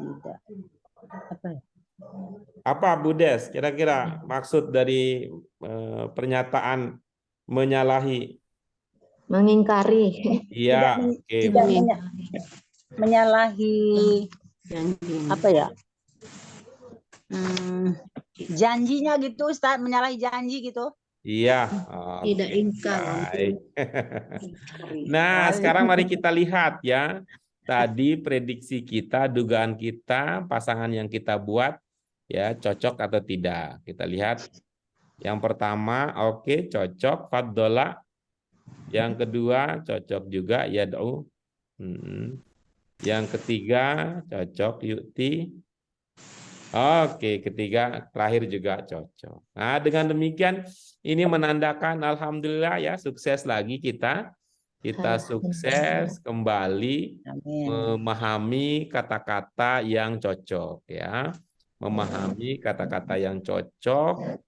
Tidak. Apa ya? Apa Bu Des? Kira-kira maksud dari pernyataan menyalahi? mengingkari. Iya, oke. Tidak menyalahi Janji. apa ya? Janjinya gitu, Ustaz, menyalahi janji gitu. Iya. Tidak Oke, ingkar. baik. Nah, sekarang mari kita lihat ya. Tadi prediksi kita, dugaan kita, pasangan yang kita buat ya cocok atau tidak. Kita lihat. Yang pertama, oke, cocok, faddola. Yang kedua, cocok juga, yad'u. Yang ketiga, cocok, yu'ti. Oke, ketiga, terakhir juga cocok. Nah, dengan demikian, ini menandakan alhamdulillah ya, sukses lagi kita. Kita sukses kembali memahami kata-kata yang cocok ya. Memahami kata-kata yang cocok,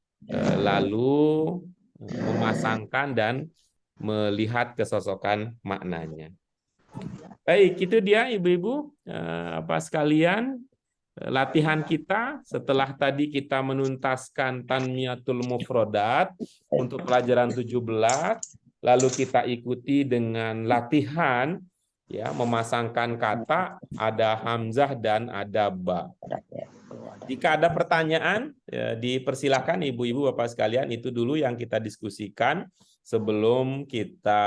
lalu memasangkan dan melihat kesosokan maknanya. Baik, itu dia Ibu-ibu, apa sekalian, latihan kita setelah tadi kita menuntaskan Tanmiyatul Mufrodat untuk pelajaran 17, lalu kita ikuti dengan latihan ya memasangkan kata, ada hamzah dan ada ba. Jika ada pertanyaan, ya, dipersilakan Ibu-ibu Bapak sekalian, itu dulu yang kita diskusikan sebelum kita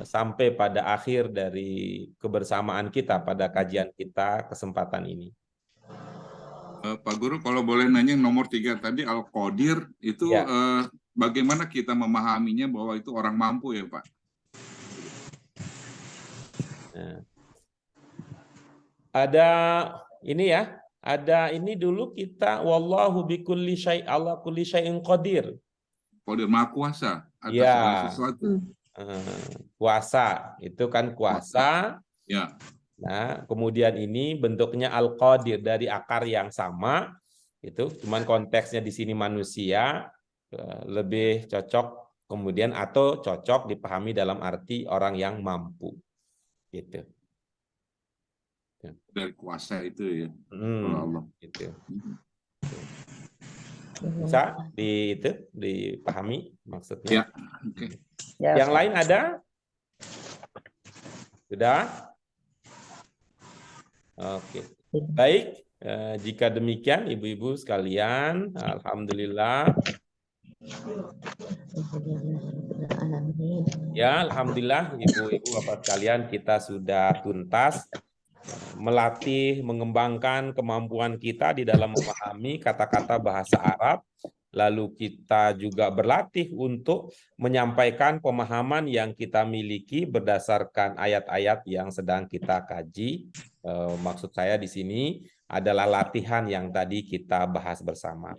sampai pada akhir dari kebersamaan kita pada kajian kita kesempatan ini. Pak Guru, kalau boleh nanya nomor 3 tadi, Al-Qadir, itu Ya. Bagaimana kita memahaminya bahwa itu orang mampu ya Pak? Nah. Ada ini ya, ada ini dulu kita wallahu bikulli syai' ala kulli syai'in qadir. Qadir Maha Kuasa atas Ya. segala sesuatu. Kuasa, itu kan kuasa. Ya. Nah, kemudian ini bentuknya al-qadir dari akar yang sama. Itu cuman konteksnya di sini manusia, lebih cocok kemudian atau cocok dipahami dalam arti orang yang mampu. Gitu. Dari kuasa itu ya. Allah. Gitu. Bisa dipahami maksudnya. Ya. Oke. Yang lain ada? Sudah? Oke. Baik, jika demikian Ibu-ibu sekalian, alhamdulillah. Ya, alhamdulillah Ibu-ibu Bapak sekalian, kita sudah tuntas melatih, mengembangkan kemampuan kita di dalam memahami kata-kata bahasa Arab. Lalu kita juga berlatih untuk menyampaikan pemahaman yang kita miliki berdasarkan ayat-ayat yang sedang kita kaji. Maksud saya di sini adalah latihan yang tadi kita bahas bersama.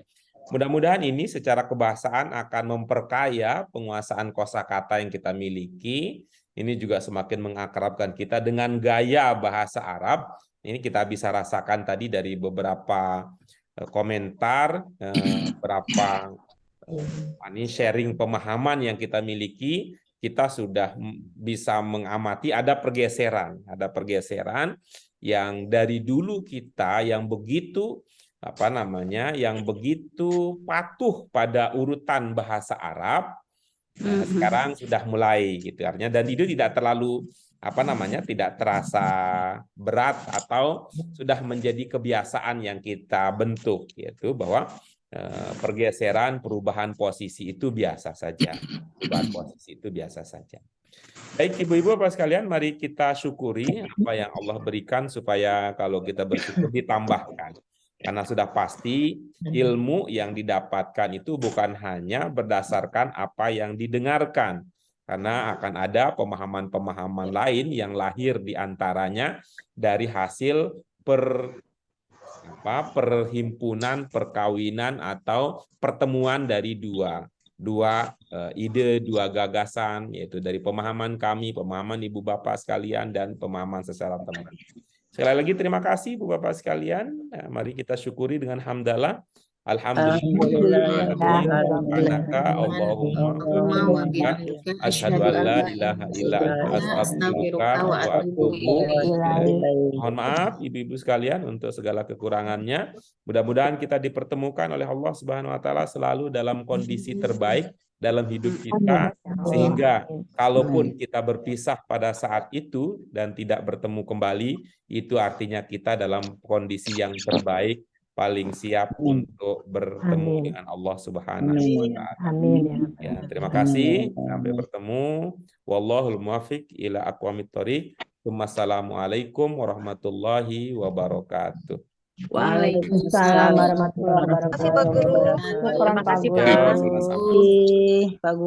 Mudah-mudahan ini secara kebahasaan akan memperkaya penguasaan kosakata yang kita miliki. Ini juga semakin mengakrabkan kita dengan gaya bahasa Arab. Ini kita bisa rasakan tadi dari beberapa komentar, beberapa sharing pemahaman yang kita miliki, kita sudah bisa mengamati ada pergeseran yang dari dulu kita yang begitu yang begitu patuh pada urutan bahasa Arab, sekarang sudah mulai gitu artinya, dan itu tidak terlalu tidak terasa berat atau sudah menjadi kebiasaan yang kita bentuk, yaitu bahwa pergeseran, perubahan posisi itu biasa saja. Baik Ibu-ibu Bapak sekalian, mari kita syukuri apa yang Allah berikan supaya kalau kita bersyukur ditambahkan. Karena sudah pasti ilmu yang didapatkan itu bukan hanya berdasarkan apa yang didengarkan, karena akan ada pemahaman-pemahaman lain yang lahir diantaranya dari hasil perhimpunan, perkawinan atau pertemuan dari dua ide, dua gagasan, yaitu dari pemahaman kami, pemahaman Ibu Bapak sekalian, dan pemahaman secara teman. Sekali lagi terima kasih Bu Bapak sekalian. Nah, mari kita syukuri dengan hamdalah. Alhamdulillah. Allahumma wa bihamdika asyhadu an la ilaha illa anta astaghfiruka wa atubu ilaik. Mohon maaf ibu-ibu sekalian untuk segala kekurangannya. Mudah-mudahan kita dipertemukan oleh Allah Subhanahu wa taala selalu dalam kondisi terbaik dalam hidup kita, sehingga kalaupun kita berpisah pada saat itu dan tidak bertemu kembali, itu artinya kita dalam kondisi yang terbaik, paling siap untuk bertemu dengan Allah Subhanahu wa taala. Amin. Ya, terima kasih. Sampai bertemu. Wallahul muwaffiq ila aqwamit thoriq. Wassalamualaikum warahmatullahi wabarakatuh. Waalaikumsalam warahmatullahi wabarakatuh. Terima kasih Pak Guru. Terima kasih Pak Guru.